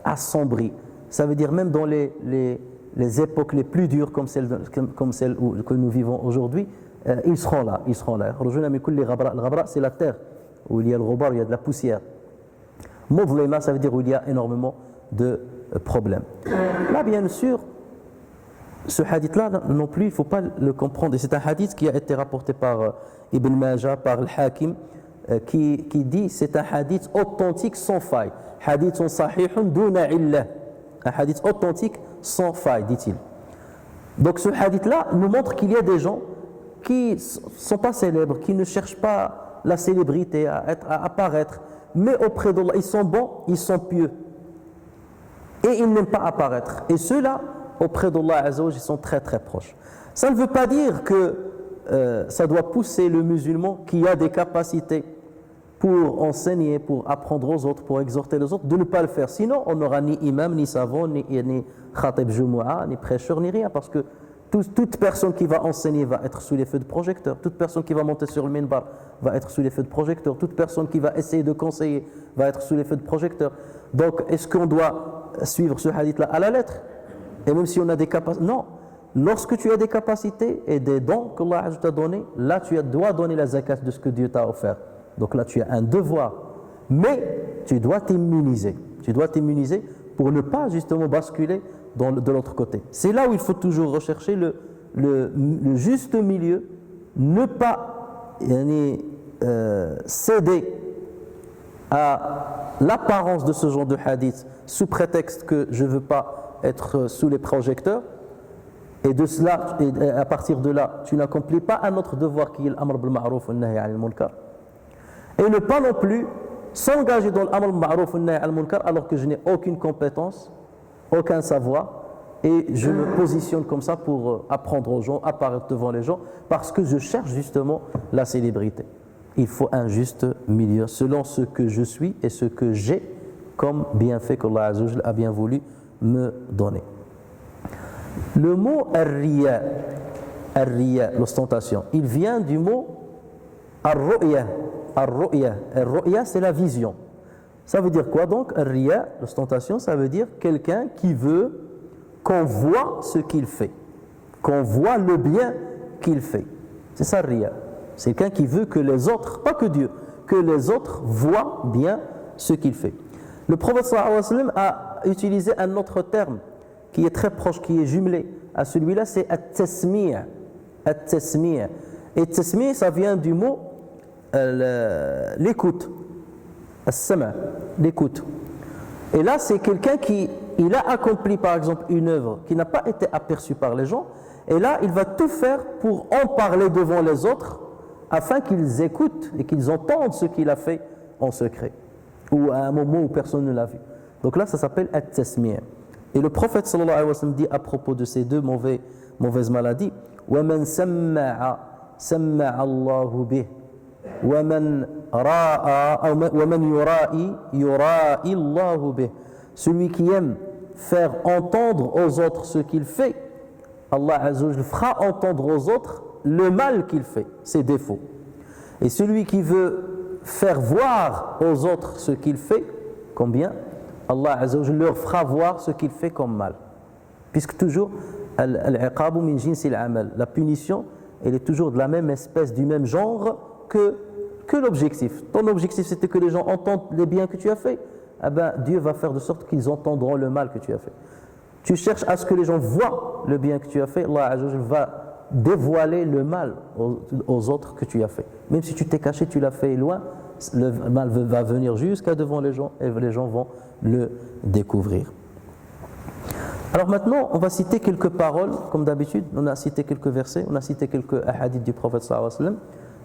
assombrie. Ça veut dire même dans les époques les plus dures comme celle que nous vivons aujourd'hui, ils seront là. Le ghabra, c'est la terre où il y a le ghubar, il y a de la poussière. Mudlima, ça veut dire où il y a énormément de problèmes. Là, bien sûr, ce hadith-là non plus, il ne faut pas le comprendre. Et c'est un hadith qui a été rapporté par Ibn Majah, par le Hakim, qui dit c'est un hadith authentique sans faille. Hadith sahihun duna illah. Un hadith authentique sans faille, dit-il. Donc ce hadith-là nous montre qu'il y a des gens qui ne sont pas célèbres, qui ne cherchent pas la célébrité, à apparaître, mais auprès d'Allah, ils sont bons, ils sont pieux. Et ils n'aiment pas apparaître. Et ceux-là, auprès d'Allah Azza wa Jalla, ils sont très très proches. Ça ne veut pas dire que ça doit pousser le musulman qui a des capacités pour enseigner, pour apprendre aux autres, pour exhorter les autres, de ne pas le faire. Sinon, on n'aura ni imam, ni savant, ni khatib jumu'ah, ni prêcheur, ni rien, parce que toute personne qui va enseigner va être sous les feux de projecteur. Toute personne qui va monter sur le minbar va être sous les feux de projecteur. Toute personne qui va essayer de conseiller va être sous les feux de projecteur. Donc, est-ce qu'on doit suivre ce hadith-là à la lettre? Et même si on a des capacités... Non. Lorsque tu as des capacités et des dons que Allah t'a donné, là, tu dois donner la zakat de ce que Dieu t'a offert. Donc là, tu as un devoir. Mais tu dois t'immuniser. Tu dois t'immuniser pour ne pas justement basculer de l'autre côté. C'est là où il faut toujours rechercher le juste milieu, ne pas céder à l'apparence de ce genre de hadith sous prétexte que je ne veux pas être sous les projecteurs, et de cela, et à partir de là, tu n'accomplis pas un autre devoir qui est l'amr bil ma'ruf wa nahy 'anil munkar, et ne pas non plus s'engager dans l'amr bil ma'ruf wa nahy 'anil munkar alors que je n'ai aucune compétence, aucun savoir, et je me positionne comme ça pour apprendre aux gens, apparaître devant les gens, parce que je cherche justement la célébrité. Il faut un juste milieu selon ce que je suis et ce que j'ai comme bienfait qu'Allah Azza wa Jal a bien voulu me donner. Le mot ar-riya, l'ostentation, il vient du mot ar-ru'ya. Ar-ru'ya, c'est la vision. Ça veut dire quoi donc? Ar-riya, l'ostentation, ça veut dire quelqu'un qui veut qu'on voit ce qu'il fait, qu'on voit le bien qu'il fait. C'est ça, ar-riya. C'est quelqu'un qui veut que les autres, pas que Dieu, que les autres voient bien ce qu'il fait. Le prophète sallallahu alayhi wa sallam a utilisé un autre terme qui est très proche, qui est jumelé à celui-là, c'est at-tasmi'. At-tasmi'. Et tasmi', ça vient du mot l'écoute. As-sama', l'écoute. Et là, c'est quelqu'un qui il a accompli par exemple une œuvre qui n'a pas été aperçue par les gens, et là, il va tout faire pour en parler devant les autres afin qu'ils écoutent et qu'ils entendent ce qu'il a fait en secret ou à un moment où personne ne l'a vu. Donc là, ça s'appelle at-tasmi'. Et le prophète sallallahu alayhi wa sallam dit à propos de ces deux mauvaises maladies: وَمَنْ سَمَّعَ سَمَّعَ اللَّهُ بِهِ وَمَنْ يُرَائِي يُرَائِي اللَّهُ بِهِ. Celui qui aime faire entendre aux autres ce qu'il fait, Allah Azza wa Jalla fera entendre aux autres le mal qu'il fait, ses défauts. Et celui qui veut faire voir aux autres ce qu'il fait, combien Allah Azza wa Jalla leur fera voir ce qu'il fait comme mal. Puisque toujours, al-iqabu min jinsil amal, la punition, elle est toujours de la même espèce, du même genre que l'objectif. Ton objectif, c'était que les gens entendent les biens que tu as fait. Eh ben, Dieu va faire de sorte qu'ils entendront le mal que tu as fait. Tu cherches à ce que les gens voient le bien que tu as fait, Allah Azza wa Jalla va dévoiler le mal aux autres que tu as fait. Même si tu t'es caché, tu l'as fait loin, le mal va venir jusqu'à devant les gens et les gens vont le découvrir. Alors maintenant, on va citer quelques paroles, comme d'habitude. On a cité quelques versets, on a cité quelques hadiths du prophète sallallahu alayhi wa sallam.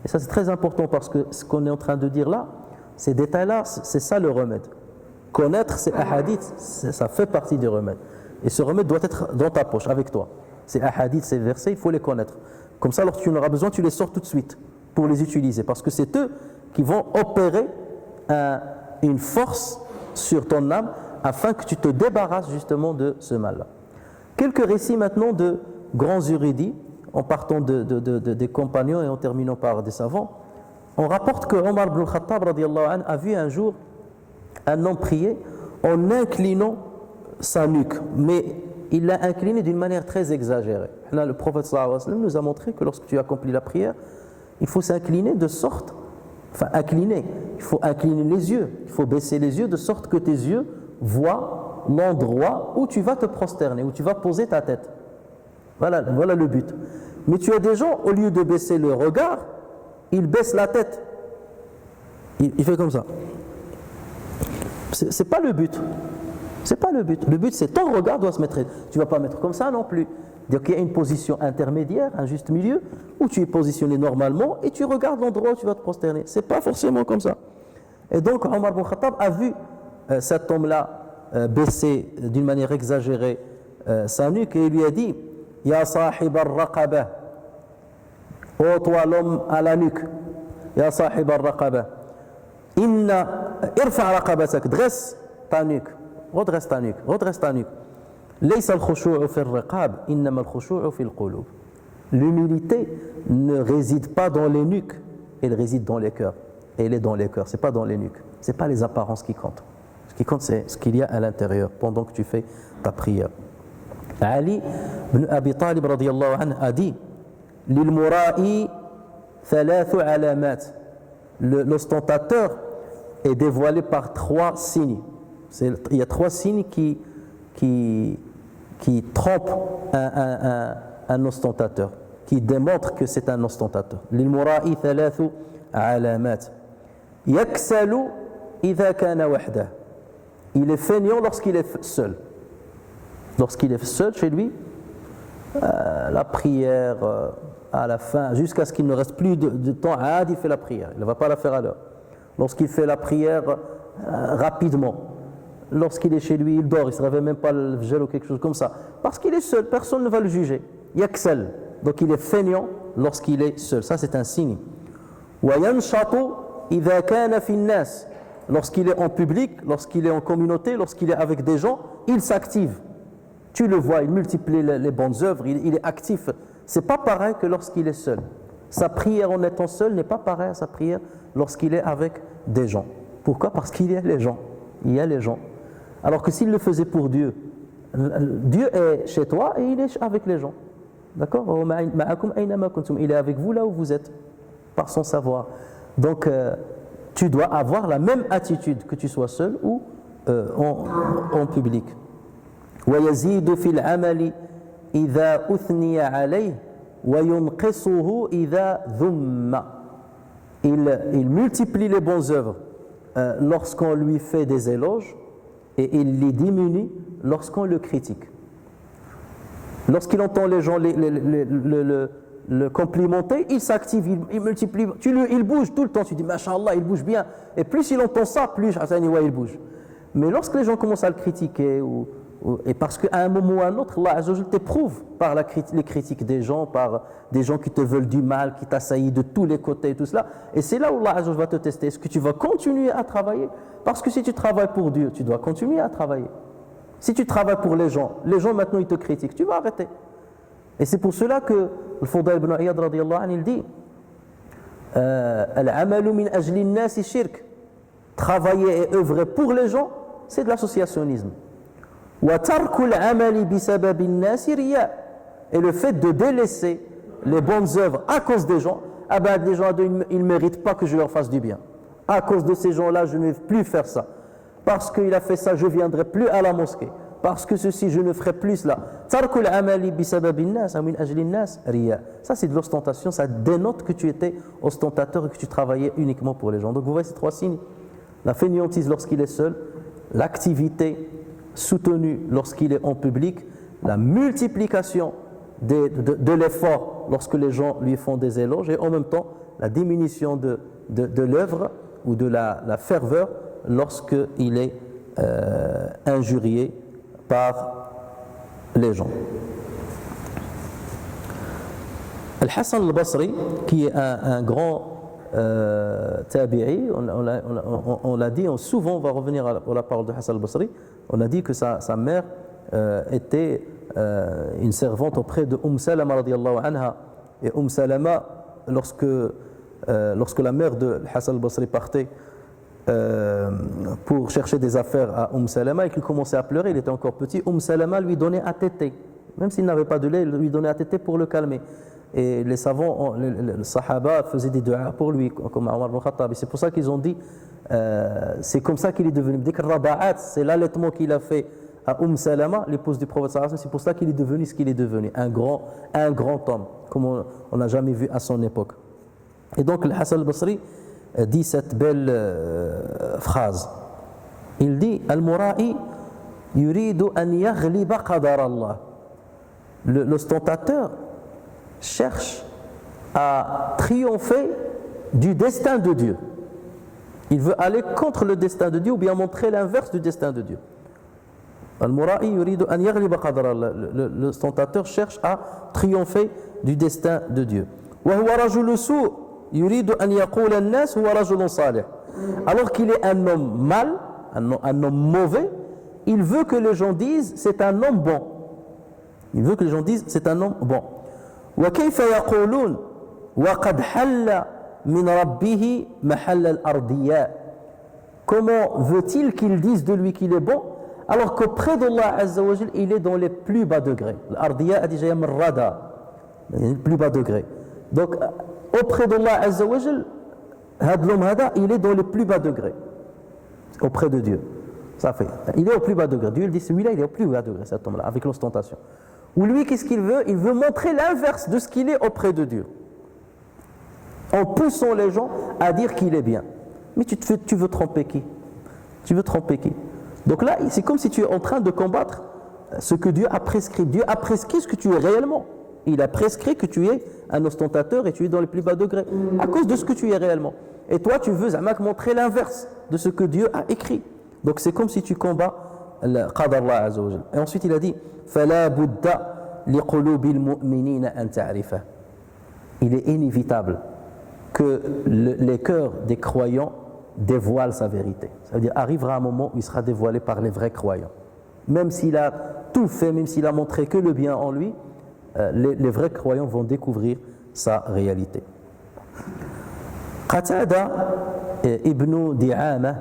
Et ça, c'est très important parce que ce qu'on est en train de dire là, ces détails-là, c'est ça le remède. Connaître ces hadiths, ça fait partie du remède. Et ce remède doit être dans ta poche, avec toi. Ces hadiths, ces versets, il faut les connaître. Comme ça, lorsque tu en auras besoin, tu les sors tout de suite pour les utiliser. Parce que c'est eux qui vont opérer une force sur ton âme afin que tu te débarrasses justement de ce mal-là. Quelques récits maintenant de grands érudits, en partant des compagnons et en terminant par des savants. On rapporte que Omar ibn al-Khattab radiyallahu anhu a vu un jour un homme prier en inclinant sa nuque, mais il l'a incliné d'une manière très exagérée. Là, le prophète sallallahu alayhi wa sallam nous a montré que lorsque tu accomplis la prière, il faut s'incliner de sorte, il faut incliner les yeux, il faut baisser les yeux de sorte que tes yeux voient l'endroit où tu vas te prosterner, où tu vas poser ta tête. Voilà le but. Mais tu as des gens, au lieu de baisser le regard, ils baissent la tête. Il fait comme ça. C'est pas le but. C'est pas le but. Le but, c'est ton regard doit se mettre. Tu vas pas mettre comme ça non plus. Donc il y a une position intermédiaire, un juste milieu, où tu es positionné normalement et tu regardes l'endroit où tu vas te prosterner. C'est pas forcément comme ça. Et donc Omar ibn Khattab a vu cet homme-là baisser d'une manière exagérée sa nuque et il lui a dit: Ya sahib al-raqaba, ô toi l'homme à la nuque, Ya sahib al-raqaba, irfa raqabatak, dresse ta nuque, redresse ta nuque, redresse ta nuque. Laysa al-khushu'u fi al-riqab, innama al-khushu'u fi al-qulub. L'humilité ne réside pas dans les nuques, elle réside dans les cœurs. Et elle est dans les cœurs, c'est pas dans les nuques. C'est pas les apparences qui comptent. Ce qui compte, c'est ce qu'il y a à l'intérieur pendant que tu fais ta prière. Ali ibn Abi Talib radiyallahu anhu a dit: Lil mura'i thalathu alamat. L'ostentateur est dévoilé par 3 signes. Il y a 3 signes qui trompent un ostentateur, qui démontrent que c'est un ostentateur. Lil mura'i thalathu alamat. Yaksalu idha kana wahdah. Il est feignant lorsqu'il est seul. Lorsqu'il est seul chez lui, la prière à la fin, jusqu'à ce qu'il ne reste plus de temps, il fait la prière. Il ne va pas la faire à l'heure. Lorsqu'il fait la prière rapidement, lorsqu'il est chez lui, il dort, il ne se réveille même pas le gel ou quelque chose comme ça. Parce qu'il est seul, personne ne va le juger. Yaksal. Donc il est feignant lorsqu'il est seul. Ça, c'est un signe. وَيَنْشَطُ إِذَا كَانَ فِي النَّاسِ. lorsqu'il est en public, lorsqu'il est en communauté, lorsqu'il est avec des gens, il s'active. Tu le vois, il multiplie les bonnes œuvres, il est actif. C'est pas pareil que lorsqu'il est seul. Sa prière en étant seul n'est pas pareille à sa prière lorsqu'il est avec des gens. Pourquoi? Parce qu'il y a les gens. Il y a les gens. Alors que s'il le faisait pour Dieu, Dieu est chez toi et il est avec les gens. D'accord? Il est avec vous là où vous êtes, par son savoir. Donc, tu dois avoir la même attitude que tu sois seul ou en public. وَيَزِيدُ فِي الْعَمَلِ إِذَا أُثْنِيَ عَلَيْهِ وَيُنْقِصُهُ إِذَا ذُمَّ. Il multiplie les bonnes œuvres lorsqu'on lui fait des éloges et il les diminue lorsqu'on le critique. Lorsqu'il entend les gens le complimenter, il s'active, il multiplie, il bouge tout le temps, tu dis Masha'Allah, il bouge bien. Et plus il entend ça, plus il bouge. Mais lorsque les gens commencent à le critiquer, et parce qu'à un moment ou à un autre, Allah Azza wa Jalla t'éprouve par les critiques des gens, par des gens qui te veulent du mal, qui t'assaillent de tous les côtés et tout cela. Et c'est là où Allah Azza wa Jalla va te tester. Est-ce que tu vas continuer à travailler? Parce que si tu travailles pour Dieu, tu dois continuer à travailler. Si tu travailles pour les gens maintenant ils te critiquent, tu vas arrêter. Et c'est pour cela que le Fudayl ibn Iyad radiyallahu anhu il dit Al-amalu min ajli an-nas shirk. Travailler et œuvrer pour les gens, c'est de l'associationnisme. Wa tarku al-amali bi sabab an-nas riya. Et le fait de délaisser les bonnes œuvres à cause des gens, les gens ils ne méritent pas que je leur fasse du bien. À cause de ces gens-là, je ne vais plus faire ça. Parce qu'il a fait ça, je ne viendrai plus à la mosquée. Parce que ceci, je ne ferai plus cela. Tarkul amali bisababin nas, min ajlin nas, riya. Ça, c'est de l'ostentation. Ça dénote que tu étais ostentateur et que tu travaillais uniquement pour les gens. Donc, vous voyez ces trois signes. La fainéantise lorsqu'il est seul, l'activité soutenue lorsqu'il est en public, la multiplication de l'effort lorsque les gens lui font des éloges et en même temps, la diminution de l'œuvre ou de la ferveur lorsqu'il est injurié par les gens. Al-Hassan al-Basri, qui est un grand tabi'i, on l'a dit, souvent on va revenir à la parole de Hassan al-Basri, on a dit que sa mère était une servante auprès de Salama radiyallahu anha. Et Salama, lorsque la mère de Hassan al-Basri partait pour chercher des affaires à Salama et qu'il commençait à pleurer, il était encore petit, Salama lui donnait à téter, même s'il n'avait pas de lait, il lui donnait à téter pour le calmer. Et les savants, les sahaba faisaient des du'a pour lui, comme Omar ibn Khattab. Et c'est pour ça qu'ils ont dit, c'est comme ça qu'il est devenu. Dès que Raba'at, c'est l'allaitement qu'il a fait à Salama, l'épouse du prophète sallallahu alayhi wa sallam, c'est pour ça qu'il est devenu ce qu'il est devenu, un grand homme, comme on n'a jamais vu à son époque. Et donc, le Hassan al-Basri dit cette belle phrase. Il dit Al-Mura'i yuridu an yaghliba qadar Allah. L'ostentateur cherche à triompher du destin de Dieu. Il veut aller contre le destin de Dieu ou bien montrer l'inverse du destin de Dieu. Al-Mura'i yuridu an yaghliba qadar Allah. L'ostentateur cherche à triompher du destin de Dieu. Wa huwa rajulu su' yuridu an yaqula an-nas huwa rajulun salih. Alors qu'il est un homme mal, un homme mauvais, il veut que les gens disent c'est un homme bon. Il veut que les gens disent c'est un homme bon. Wa kayfa yaqulun wa qad halla min rabbih mahall al-ardiyya. Comment veut-il qu'ils disent de lui qu'il est bon alors qu'auprès d'Allah Azza wa Jal, il est dans les plus bas degrés. L'ardiyya a déjà rada, les plus bas degrés. Donc auprès d'Allah Azza wa Jal, l'homme hada, il est dans les plus bas degrés auprès de Dieu. Ça fait, il est au plus bas degré. Dieu il dit celui-là, il est au plus bas degré, cet homme-là, avec l'ostentation. Ou lui, qu'est-ce qu'il veut? Il veut montrer l'inverse de ce qu'il est auprès de Dieu, en poussant les gens à dire qu'il est bien. Mais tu veux tromper qui? Tu veux tromper qui? Donc là, c'est comme si tu es en train de combattre ce que Dieu a prescrit. Dieu a prescrit ce que tu es réellement. Il a prescrit que tu es un ostentateur et tu es dans les plus bas degrés à cause de ce que tu es réellement. Et toi, tu veux montrer l'inverse de ce que Dieu a écrit. Donc c'est comme si tu combats le qadar Allah Azza wa Jal. Et ensuite il a dit فَلَا بُدَّ لِقُلُوبِ الْمُؤْمِنِينَ أَن تَعْرِفَهُ. Il est inévitable que les cœurs des croyants dévoile sa vérité. Ça veut dire arrivera un moment où il sera dévoilé par les vrais croyants. Même s'il a tout fait, même s'il a montré que le bien en lui, les vrais croyants vont découvrir sa réalité. Qatada ibn Di'ama.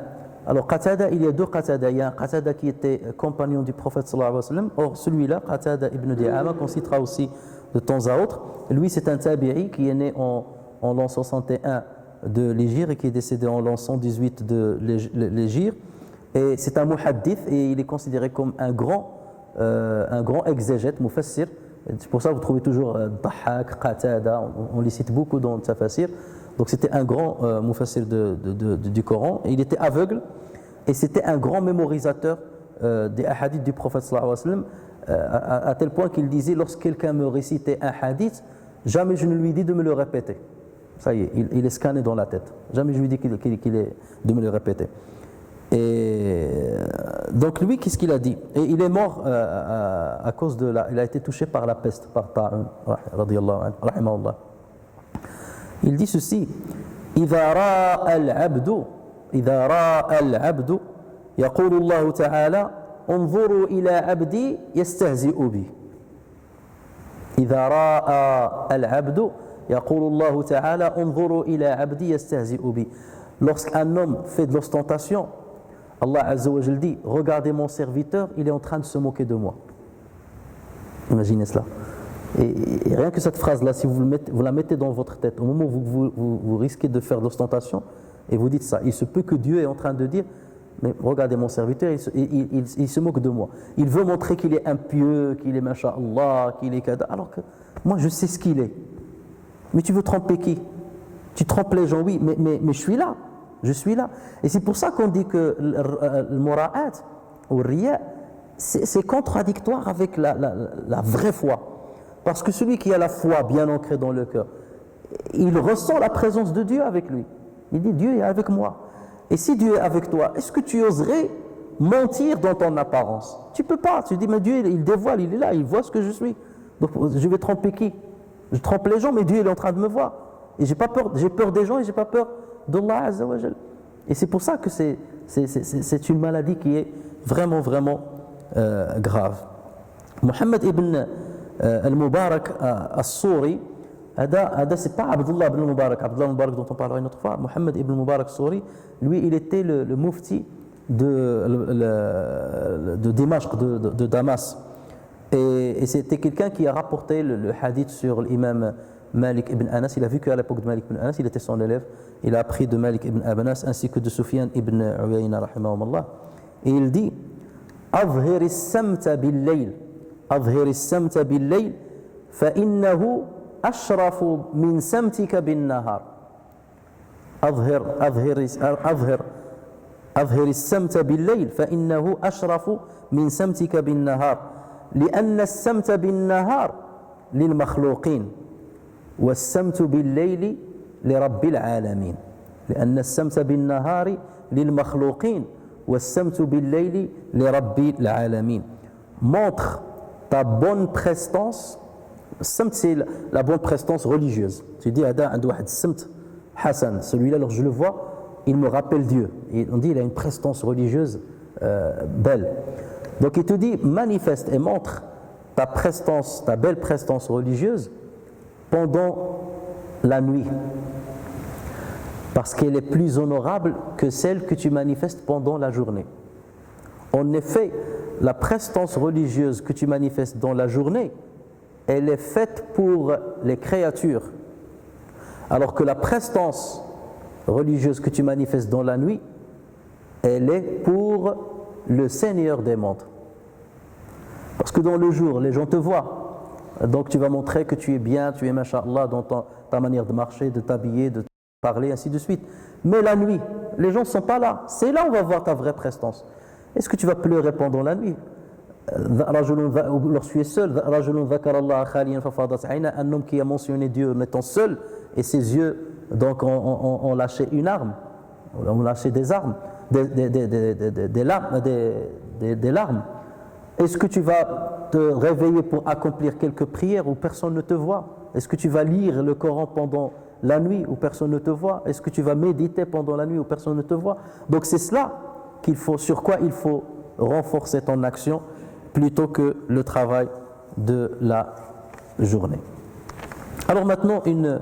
Alors Qatada, il y a deux Qatada. Il y a un Qatada qui était compagnon du prophète sallallahu alayhi wa sallam. Or celui-là, Qatada ibn Di'ama, qu'on citera aussi de temps à autre, lui c'est un tabi'i qui est né en l'an 61 de l'Hégire et qui est décédé en l'an 118 de l'Hégire. Et c'est un muhaddith et il est considéré comme un grand exégète, mufassir. C'est pour ça que vous trouvez toujours Dahhak, Qatada, on les cite beaucoup dans le Tafasir. Donc c'était un grand mufassir du Coran. Et il était aveugle et c'était un grand mémorisateur des hadiths du prophète sallallahu alayhi wa sallam, à tel point qu'il disait, lorsque quelqu'un me récitait un hadith, jamais je ne lui dis de me le répéter. Ça y est, il est scanné dans la tête. Jamais je lui dis qu'il est de me le répéter. Et donc lui, qu'est-ce qu'il a dit? Et il est mort à cause de il a été touché par la peste, par Ta'un, radiyallahu anhu, rahimahullah. Il dit ceci: إذا راى العبد يقول الله تعالى انظروا إلى عبدي يستهزئ بي. إذا راى العبد يقول الله تعالى انظروا إلى عبدي يستهزئ بي. Lorsqu'un homme fait de l'ostentation, Allah Azza wa Jalla dit: regardez mon serviteur, il est en train de se moquer de moi. Imaginez cela. Et rien que cette phrase-là, si vous la mettez dans votre tête, au moment où vous risquez de faire de l'ostentation, et vous dites ça, il se peut que Dieu est en train de dire: mais regardez mon serviteur, il se moque de moi. Il veut montrer qu'il est impieux, qu'il est masha'Allah, qu'il est kada, alors que moi je sais ce qu'il est. Mais tu veux tromper qui? Tu trompes les gens, oui, mais je suis là. Je suis là. Et c'est pour ça qu'on dit que le mura'at ou le riya, c'est contradictoire avec la vraie foi. Parce que celui qui a la foi bien ancrée dans le cœur, il ressent la présence de Dieu avec lui. Il dit: Dieu est avec moi. Et si Dieu est avec toi, est-ce que tu oserais mentir dans ton apparence? Tu ne peux pas. Tu dis: mais Dieu, il dévoile, il est là, il voit ce que je suis. Donc je vais tromper qui? Je trompe les gens, mais Dieu il est en train de me voir. Et j'ai peur des gens et j'ai pas peur d'Allah Azza wa Jal. Et c'est pour ça que c'est une maladie qui est vraiment, vraiment grave. Muhammad ibn al-Mubarak al-Souri, c'est pas Abdullah ibn al-Mubarak, Abdullah al-Mubarak dont on parlera une autre fois. Muhammad ibn al-Mubarak al-Souri, lui, il était le mufti de Dimashq, de Damas. Et c'était quelqu'un qui a rapporté le hadith sur l'imam Malik ibn Anas. Il a vécu à l'époque de Malik ibn Anas, il était son élève. Il a appris de Malik ibn Anas ainsi que de Sufyan ibn Uyayna rahimahumullah. Et il dit: أظهر السمت بالليل أظهر السمت بالليل فإنه أشرف من سمتك بالنهار. أظهر السمت بالليل فإنه أشرف من سمتك بالنهار لأن السمت بالنهار للمخلوقين والسمت بالليل لرب العالمين. لأن السمت بالنهار للمخلوقين والسمت بالليل لرب العالمين. Montre ta bonne prestance. Samt, c'est la bonne prestance religieuse. Tu dis: Ada عنده واحد السمت Hassan, celui-là, lorsque je le vois, il me rappelle Dieu. Et on dit: il a une prestance religieuse belle. Donc il te dit: manifeste et montre ta prestance, ta belle prestance religieuse pendant la nuit, parce qu'elle est plus honorable que celle que tu manifestes pendant la journée. En effet, la prestance religieuse que tu manifestes dans la journée, elle est faite pour les créatures, alors que la prestance religieuse que tu manifestes dans la nuit, elle est pour le Seigneur des mondes. Parce que dans le jour, les gens te voient, donc tu vas montrer que tu es bien, tu es masha'Allah dans ta manière de marcher, de t'habiller, de parler, ainsi de suite. Mais la nuit, les gens ne sont pas là. C'est là où on va voir ta vraie prestance. Est-ce que tu vas pleurer pendant la nuit? Lorsque tu es seul, un homme qui a mentionné Dieu en étant seul, et ses yeux donc ont lâché une arme, ont lâché des armes, des larmes. Est-ce que tu vas te réveiller pour accomplir quelques prières où personne ne te voit? Est-ce que tu vas lire le Coran pendant la nuit où personne ne te voit? Est-ce que tu vas méditer pendant la nuit où personne ne te voit? Donc c'est cela sur quoi il faut renforcer ton action plutôt que le travail de la journée. Alors maintenant, une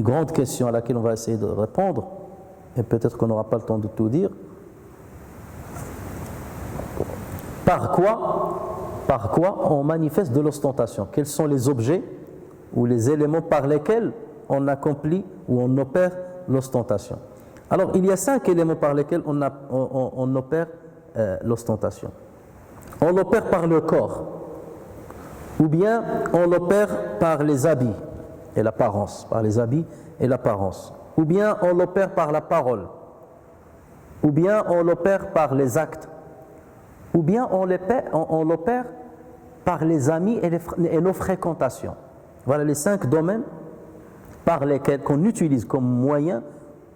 grande question à laquelle on va essayer de répondre, et peut-être qu'on n'aura pas le temps de tout dire. Par quoi on manifeste de l'ostentation? Quels sont les objets ou les éléments par lesquels on accomplit ou on opère l'ostentation? Alors, il y a 5 éléments par lesquels on opère l'ostentation. On l'opère par le corps, ou bien on l'opère par les habits et l'apparence, ou bien on l'opère par la parole, ou bien on l'opère par les actes, ou bien on l'opère par les amis et nos fréquentations. Voilà les 5 domaines par lesquels qu'on utilise comme moyen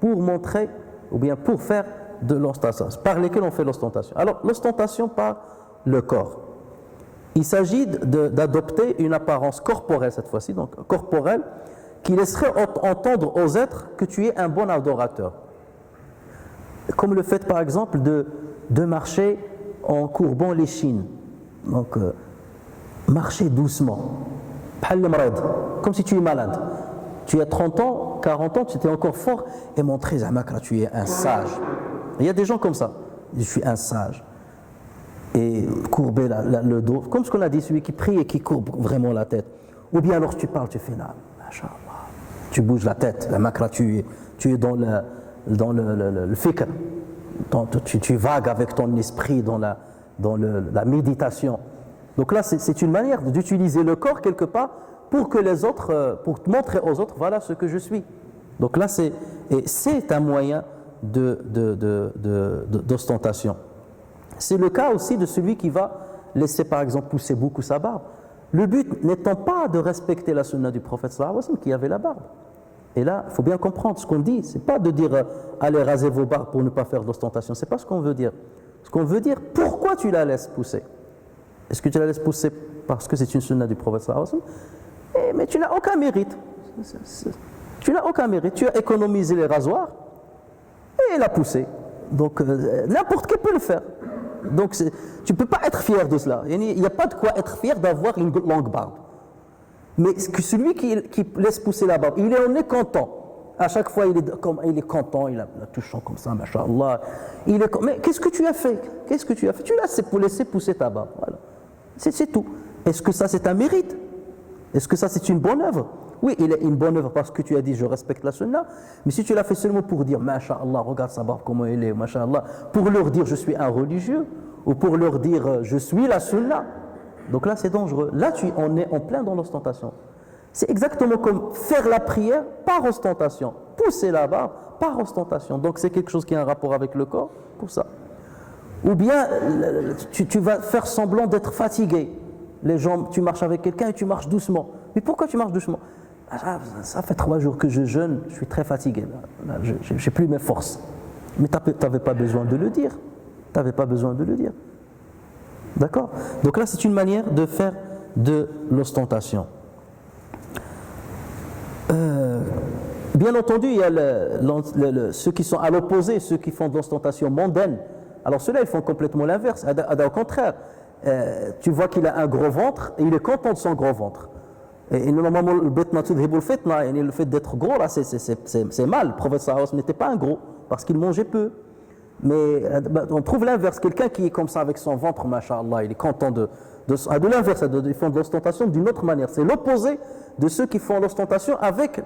pour montrer ou bien pour faire de l'ostentation, par lesquels on fait l'ostentation. Alors l'ostentation par le corps. Il s'agit d'adopter une apparence corporelle cette fois-ci, donc corporelle, qui laisserait entendre aux êtres que tu es un bon adorateur. Comme le fait par exemple de marcher en courbant l'échine. Donc marcher doucement, comme si tu es malade. Tu as 30 ans, 40 ans, tu étais encore fort et montrer que tu es un sage. Il y a des gens comme ça. Je suis un sage. Et courber le dos, comme ce qu'on a dit, celui qui prie et qui courbe vraiment la tête. Ou bien alors tu parles, tu fais là, machallah, tu bouges la tête, tu es dans le fikr, tu vagues avec ton esprit dans la méditation. Donc là, c'est une manière d'utiliser le corps quelque part pour que les autres, pour montrer aux autres, voilà ce que je suis. Donc là, c'est un moyen d'ostentation. C'est le cas aussi de celui qui va laisser par exemple pousser beaucoup sa barbe. Le but n'étant pas de respecter la sunna du prophète sallallahu alayhi wa sallam qui avait la barbe. Et là, il faut bien comprendre ce qu'on dit. Ce n'est pas de dire allez raser vos barbes pour ne pas faire d'ostentation. Ce n'est pas ce qu'on veut dire. Ce qu'on veut dire, pourquoi tu la laisses pousser? Est-ce que tu la laisses pousser parce que c'est une sunna du prophète sallallahu alayhi wa sallam? Mais tu n'as aucun mérite. Tu n'as aucun mérite. Tu as économisé les rasoirs et la poussé. Donc n'importe qui peut le faire. Donc tu ne peux pas être fier de cela. Il n'y a pas de quoi être fier d'avoir une longue barbe. Mais celui qui laisse pousser la barbe, il en est content. À chaque fois, il est content, il la touchant comme ça, machallah. Mais qu'est-ce que tu as fait? Tu l'as laissé pousser ta barbe. Voilà. C'est tout. Est-ce que ça c'est un mérite? Est-ce que ça c'est une bonne œuvre? Oui, il est une bonne œuvre parce que tu as dit je respecte la sunna, mais si tu l'as fait seulement pour dire masha'Allah, regarde sa barbe comment elle est, masha'Allah, pour leur dire je suis un religieux, ou pour leur dire je suis la sunna, donc là c'est dangereux. Là on est en plein dans l'ostentation. C'est exactement comme faire la prière par ostentation, pousser la barbe par ostentation. Donc c'est quelque chose qui a un rapport avec le corps, pour ça. Ou bien tu vas faire semblant d'être fatigué. Les gens, tu marches avec quelqu'un et tu marches doucement. Mais pourquoi tu marches doucement? Ça fait 3 jours que je jeûne, je suis très fatigué. Je n'ai plus mes forces. Mais tu n'avais pas besoin de le dire. Tu n'avais pas besoin de le dire. D'accord? Donc là, c'est une manière de faire de l'ostentation. Bien entendu, il y a ceux qui sont à l'opposé, ceux qui font de l'ostentation mondaine. Alors ceux-là, ils font complètement l'inverse. Au contraire, tu vois qu'il a un gros ventre et il est content de son gros ventre. Et normalement, le fait d'être gros, là, c'est mal. Le prophète sallallahu alayhi wa sallam n'était pas un gros parce qu'il mangeait peu. Mais on trouve l'inverse. Quelqu'un qui est comme ça avec son ventre, masha'Allah, il est content de l'inverse. Ils font de l'ostentation d'une autre manière. C'est l'opposé de ceux qui font l'ostentation avec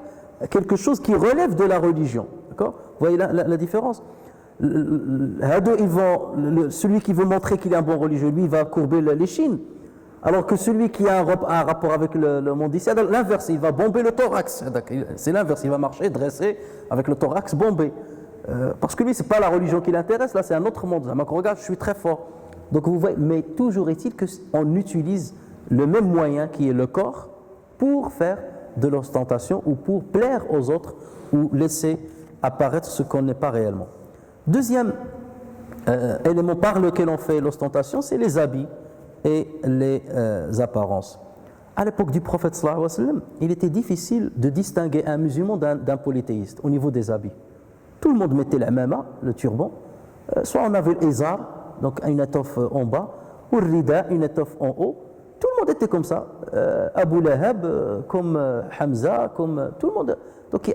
quelque chose qui relève de la religion. D'accord? Vous voyez la différence? Celui qui veut montrer qu'il est un bon religieux, lui, il va courber l'échine. Alors que celui qui a un rapport avec le monde ici, l'inverse, il va bomber le thorax. C'est l'inverse, il va marcher dressé avec le thorax bombé. Parce que lui, ce n'est pas la religion qui l'intéresse, là c'est un autre monde. Regarde, je suis très fort. Donc vous voyez, mais toujours est-il qu'on utilise le même moyen qui est le corps pour faire de l'ostentation ou pour plaire aux autres ou laisser apparaître ce qu'on n'est pas réellement. Deuxième élément par lequel on fait l'ostentation, c'est les habits et les apparences. À l'époque du prophète sallallahu alayhi wa sallam, il était difficile de distinguer un musulman d'un polythéiste au niveau des habits. Tout le monde mettait l'amama, le turban, soit on avait l'izar, donc une étoffe en bas, ou le rida, une étoffe en haut. Tout le monde était comme ça. Abu Lahab, comme Hamza, comme tout le monde. Donc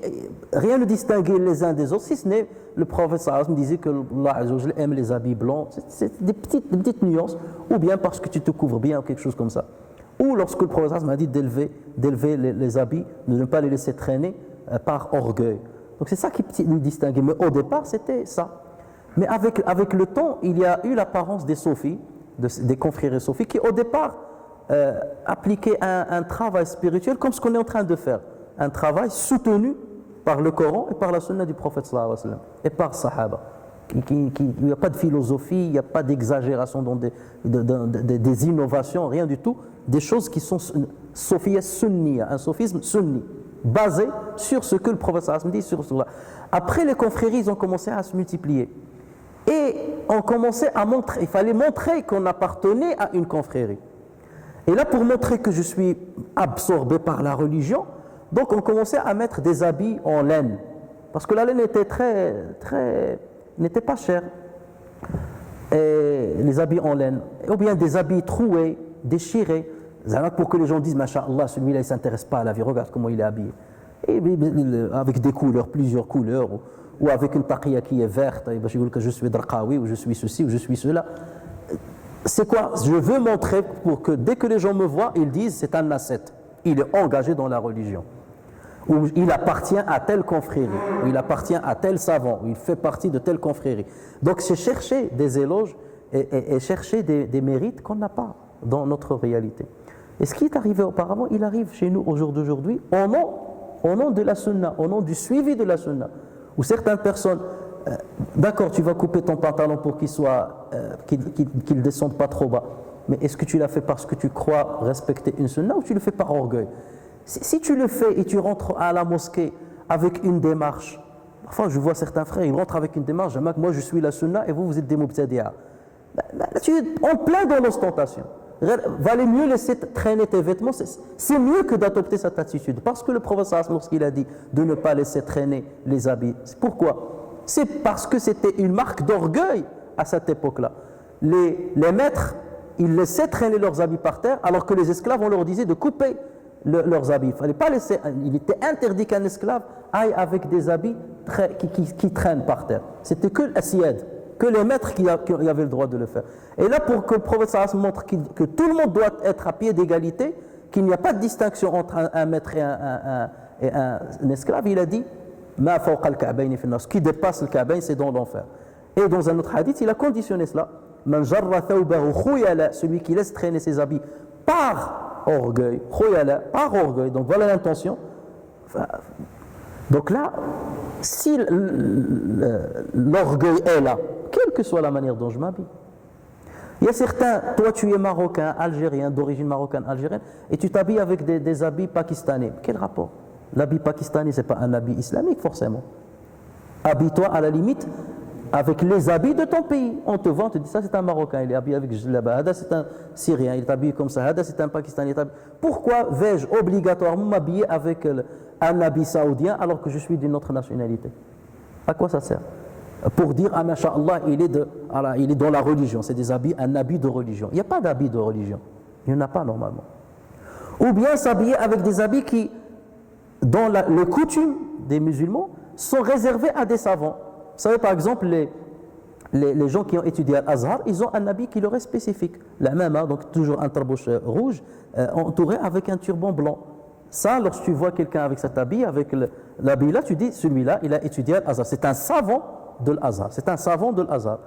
rien ne distinguait les uns des autres, si ce n'est le prophète sallallahu alayhi wa sallam disait que Allah azza wa jalla aime les habits blancs. C'est des petites nuances, ou bien parce que tu te couvres bien, ou quelque chose comme ça. Ou lorsque le prophète m'a dit d'élever les habits, de ne pas les laisser traîner par orgueil. Donc c'est ça qui nous distinguait. Mais au départ, c'était ça. Mais avec le temps, il y a eu l'apparence des sophis, des confréries sophis, qui au départ appliquaient un travail spirituel comme ce qu'on est en train de faire. Un travail soutenu par le Coran et par la sunna du prophète sallallahu alayhi wa sallam, et par Sahaba. Il n'y a pas de philosophie, il n'y a pas d'exagération dans des innovations, rien du tout. Des choses qui sont sophia sunniya, un sophisme sunni, basé sur ce que le prophète sallallahu alayhi wa sallam dit sur cela. Après, les confréries, ils ont commencé à se multiplier. Et on commençait à montrer, il fallait montrer qu'on appartenait à une confrérie. Et là, pour montrer que je suis absorbé par la religion, donc on commençait à mettre des habits en laine. Parce que la laine était n'était pas chère. Et les habits en laine, ou bien des habits troués, déchirés, pour que les gens disent, Masha'Allah, celui-là, il ne s'intéresse pas à la vie, regarde comment il est habillé. Et avec des couleurs, plusieurs couleurs, ou avec une taqiyya qui est verte, et que je suis Darqawi, ou je suis ceci, ou je suis cela. C'est quoi? Je veux montrer pour que dès que les gens me voient, ils disent, c'est un ascète, il est engagé dans la religion. Ou il appartient à telle confrérie, ou il appartient à tel savant, ou il fait partie de telle confrérie. Donc c'est chercher des éloges et chercher des mérites qu'on n'a pas dans notre réalité. Et ce qui est arrivé auparavant, il arrive chez nous au jour d'aujourd'hui au nom de la sunna, au nom du suivi de la sunna, où certaines personnes, d'accord, tu vas couper ton pantalon pour qu'il ne descende pas trop bas, mais est-ce que tu l'as fait parce que tu crois respecter une sunna ou tu le fais par orgueil? Si tu le fais et tu rentres à la mosquée avec une démarche, parfois je vois certains frères, ils rentrent avec une démarche, moi je suis la sunna et vous êtes des mubtadi'a. Tu es en plein dans l'ostentation. Valait mieux laisser traîner tes vêtements, c'est mieux que d'adopter cette attitude. Parce que le prophète, lorsqu'il a dit de ne pas laisser traîner les habits, pourquoi? C'est parce que c'était une marque d'orgueil à cette époque-là. Les maîtres, ils laissaient traîner leurs habits par terre, alors que les esclaves, on leur disait de couper leurs habits. Il fallait pas laisser, il était interdit qu'un esclave aille avec des habits qui traînent par terre. C'était que l'assied, que les maîtres qui avaient le droit de le faire. Et là, pour que le prophète sallallahu alayhi wa sallam montre que tout le monde doit être à pied d'égalité, qu'il n'y a pas de distinction entre un maître et un esclave, il a dit ma fawqa al-ka'bayn fi an-nar, ce qui dépasse le ka'bayn, c'est dans l'enfer. Et dans un autre hadith, il a conditionné cela. Man jarra thawbahu khuyala, celui qui laisse traîner ses habits par orgueil, khuyala, par orgueil. Donc voilà l'intention. Donc là, si l'orgueil est là, quelle que soit la manière dont je m'habille. Il y a certains, toi tu es marocain, algérien, d'origine marocaine, algérienne, et tu t'habilles avec des habits pakistanais. Quel rapport? L'habit pakistanais, ce n'est pas un habit islamique forcément. Habille-toi à la limite avec les habits de ton pays. On te vend, on te dit ça c'est un marocain, il est habillé avec jlaba, hada c'est un syrien, il est habillé comme ça, hada c'est un pakistanais. Pourquoi vais-je obligatoirement m'habiller avec un habit saoudien alors que je suis d'une autre nationalité? À quoi ça sert? Pour dire, ah masha'Allah, il est dans la religion, c'est des habits, un habit de religion. Il n'y a pas d'habit de religion, il n'y en a pas normalement. Ou bien s'habiller avec des habits qui, dans les coutumes des musulmans, sont réservés à des savants. Vous savez par exemple, les gens qui ont étudié à l'Azhar, ils ont un habit qui leur est spécifique. La même, donc toujours un tarbouche rouge, entouré avec un turban blanc. Ça, lorsque tu vois quelqu'un avec cet habit, avec l'habit là, tu dis, celui-là, il a étudié à l'Azhar. C'est un savant de l'Azhar. C'est un savant de l'Azhar.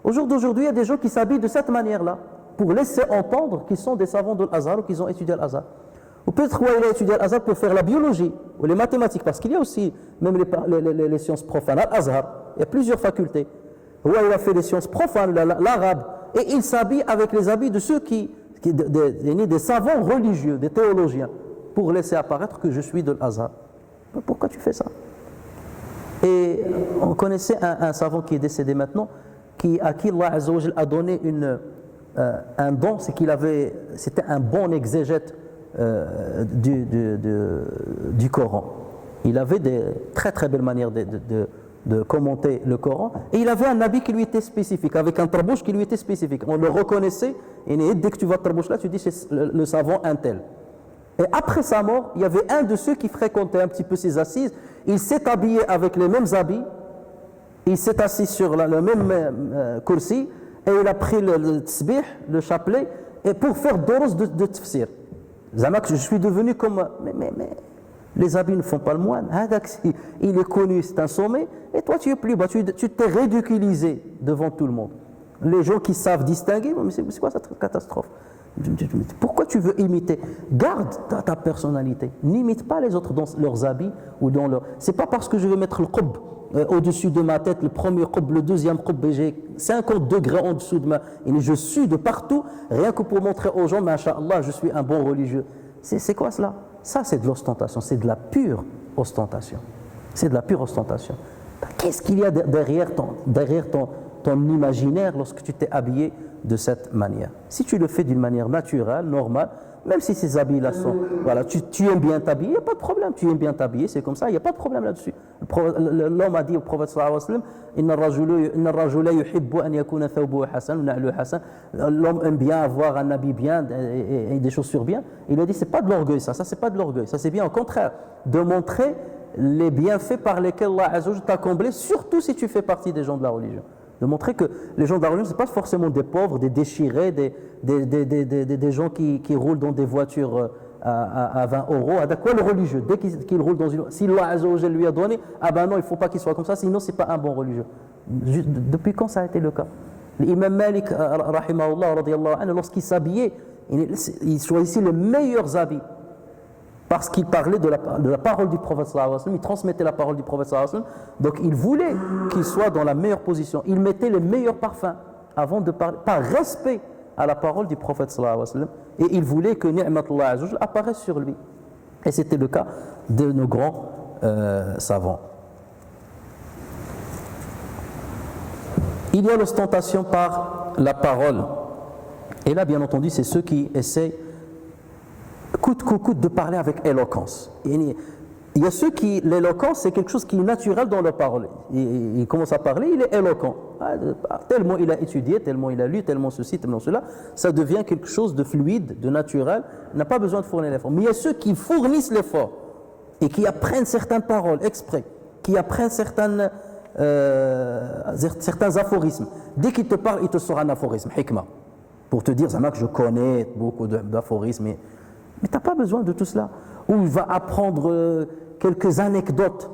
Au jour d'aujourd'hui, il y a des gens qui s'habillent de cette manière-là, pour laisser entendre qu'ils sont des savants de l'Azhar ou qu'ils ont étudié à l'Azhar. Ou peut-être qu'il a étudié à l'Azhar pour faire la biologie ou les mathématiques, parce qu'il y a aussi même les sciences profanes à l'Azhar. Il y a plusieurs facultés. Ou il a fait les sciences profanes, l'arabe, et il s'habille avec les habits de ceux des savants religieux, des théologiens, pour laisser apparaître que je suis de l'Azhar. Pourquoi tu fais ça? Et on connaissait un savant qui est décédé maintenant, à qui Allah Azza wa Jal a donné un don, c'était un bon exégète du Coran. Il avait des très très belles manières de commenter le Coran, et il avait un habit qui lui était spécifique, avec un tarbouche qui lui était spécifique. On le reconnaissait, et dès que tu vois le tarbouche là, tu dis c'est le savant un tel. Et après sa mort, il y avait un de ceux qui fréquentait un petit peu ses assises, il s'est habillé avec les mêmes habits, il s'est assis sur le même kursi, et il a pris le tsbih, le chapelet, et pour faire doros de tafsir. Zamak, je suis devenu comme... Mais les habits ne font pas le moine. Il est connu, c'est un sommet, et toi tu es plus bas, tu t'es ridiculisé devant tout le monde. Les gens qui savent distinguer, mais c'est quoi cette catastrophe? Pourquoi tu veux imiter? Garde ta personnalité. N'imite pas les autres dans leurs habits ou dans leur... C'est pas parce que je veux mettre le qub au-dessus de ma tête, le premier qub, le deuxième qub, et j'ai 50 degrés en dessous de et je suis de partout, rien que pour montrer aux gens, masha'Allah, je suis un bon religieux. C'est quoi cela? Ça, c'est de l'ostentation, c'est de la pure ostentation. C'est de la pure ostentation. Qu'est-ce qu'il y a derrière ton imaginaire lorsque tu t'es habillé de cette manière? Si tu le fais d'une manière naturelle, normale, même si ces habits-là sont... Voilà, tu aimes bien t'habiller, il n'y a pas de problème. Tu aimes bien t'habiller, c'est comme ça, il n'y a pas de problème là-dessus. L'homme a dit au prophète sallallahu alayhi wa sallam, l'homme aime bien avoir un habit bien et des chaussures bien. Il a dit, c'est pas de l'orgueil ça c'est pas de l'orgueil. Ça c'est bien, au contraire, de montrer les bienfaits par lesquels Allah Azza wa Jalla t'a comblé, surtout si tu fais partie des gens de la religion. De montrer que les gens de la religion, ce n'est pas forcément des pauvres, des déchirés, des gens qui roulent dans des voitures à 20 euros. À quoi le religieux? Dès qu'il roule dans une... Si Allah Azza wa Jalla lui a donné, ah ben non, il ne faut pas qu'il soit comme ça, sinon ce n'est pas un bon religieux. Depuis quand ça a été le cas? L'imam Malik, rahimahullah, radiyallahu anhu, lorsqu'il s'habillait, il choisissait les meilleurs habits. Parce qu'il parlait de la parole du prophète sallallahu alayhi wa sallam, il transmettait la parole du prophète sallallahu alayhi wa sallam, donc il voulait qu'il soit dans la meilleure position. Il mettait les meilleurs parfums avant de parler, par respect à la parole du prophète sallallahu alayhi wa sallam, et il voulait que ni'matullah azza wa jalla apparaisse sur lui. Et c'était le cas de nos grands savants. Il y a l'ostentation par la parole. Et là, bien entendu, c'est ceux qui essaient coûte de parler avec éloquence. Il y a ceux qui, l'éloquence, c'est quelque chose qui est naturel dans leur parole. Il commence à parler, il est éloquent. Tellement il a étudié, tellement il a lu, tellement ceci, tellement cela, ça devient quelque chose de fluide, de naturel, il n'a pas besoin de fournir l'effort. Mais il y a ceux qui fournissent l'effort et qui apprennent certaines paroles exprès, qui apprennent certains aphorismes. Dès qu'il te parle, il te sort un aphorisme, hikmah, pour te dire, Zamak, je connais beaucoup d'aphorismes, mais tu n'as pas besoin de tout cela. Ou il va apprendre quelques anecdotes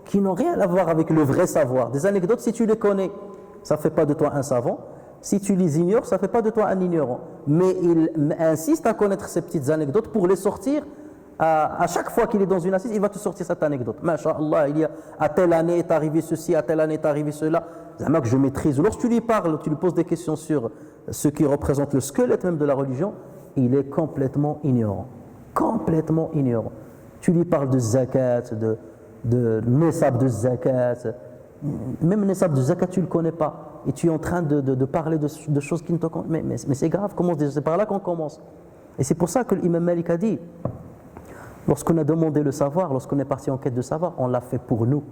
qui n'ont rien à voir avec le vrai savoir. Des anecdotes, si tu les connais, ça ne fait pas de toi un savant. Si tu les ignores, ça ne fait pas de toi un ignorant. Mais il insiste à connaître ces petites anecdotes pour les sortir. À chaque fois qu'il est dans une assise, il va te sortir cette anecdote. Masha'Allah, à telle année est arrivé ceci, à telle année est arrivé cela. Que je maîtrise. Lorsque tu lui parles, tu lui poses des questions sur ce qui représente le squelette même de la religion, il est complètement ignorant. Complètement ignorant. Tu lui parles de zakat, de nesab de zakat, même nesab de zakat tu ne le connais pas, et tu es en train de parler de choses qui ne te connaissent. Mais c'est grave, c'est par là qu'on commence. Et c'est pour ça que l'imam Malik a dit, lorsqu'on a demandé le savoir, lorsqu'on est parti en quête de savoir, on l'a fait pour nous,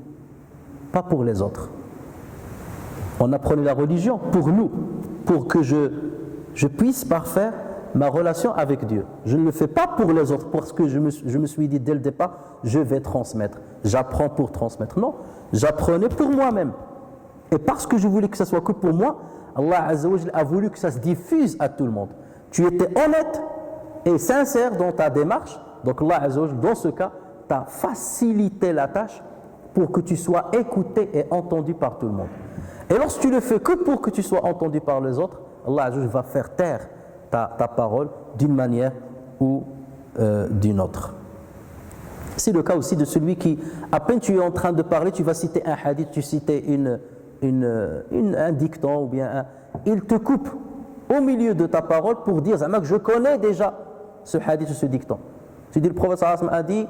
pas pour les autres. On apprenait la religion pour nous, pour que je puisse parfaire ma relation avec Dieu. Je ne le fais pas pour les autres, parce que je me suis dit dès le départ, je vais transmettre. J'apprends pour transmettre. Non, j'apprenais pour moi-même. Et parce que je voulais que ça soit que pour moi, Allah Azza wa Jalla a voulu que ça se diffuse à tout le monde. Tu étais honnête et sincère dans ta démarche, donc Allah Azza wa Jalla, dans ce cas, t'a facilité la tâche pour que tu sois écouté et entendu par tout le monde. Et lorsque tu le fais que pour que tu sois entendu par les autres, Allah Azza wa Jalla va faire taire ta parole d'une manière ou d'une autre. C'est le cas aussi de celui qui, à peine tu es en train de parler, tu vas citer un hadith, tu citais un dicton ou bien il te coupe au milieu de ta parole pour dire, Zamak, je connais déjà ce hadith ou ce dicton. Tu dis, le prophète sallallahu alayhi wa sallam a dit,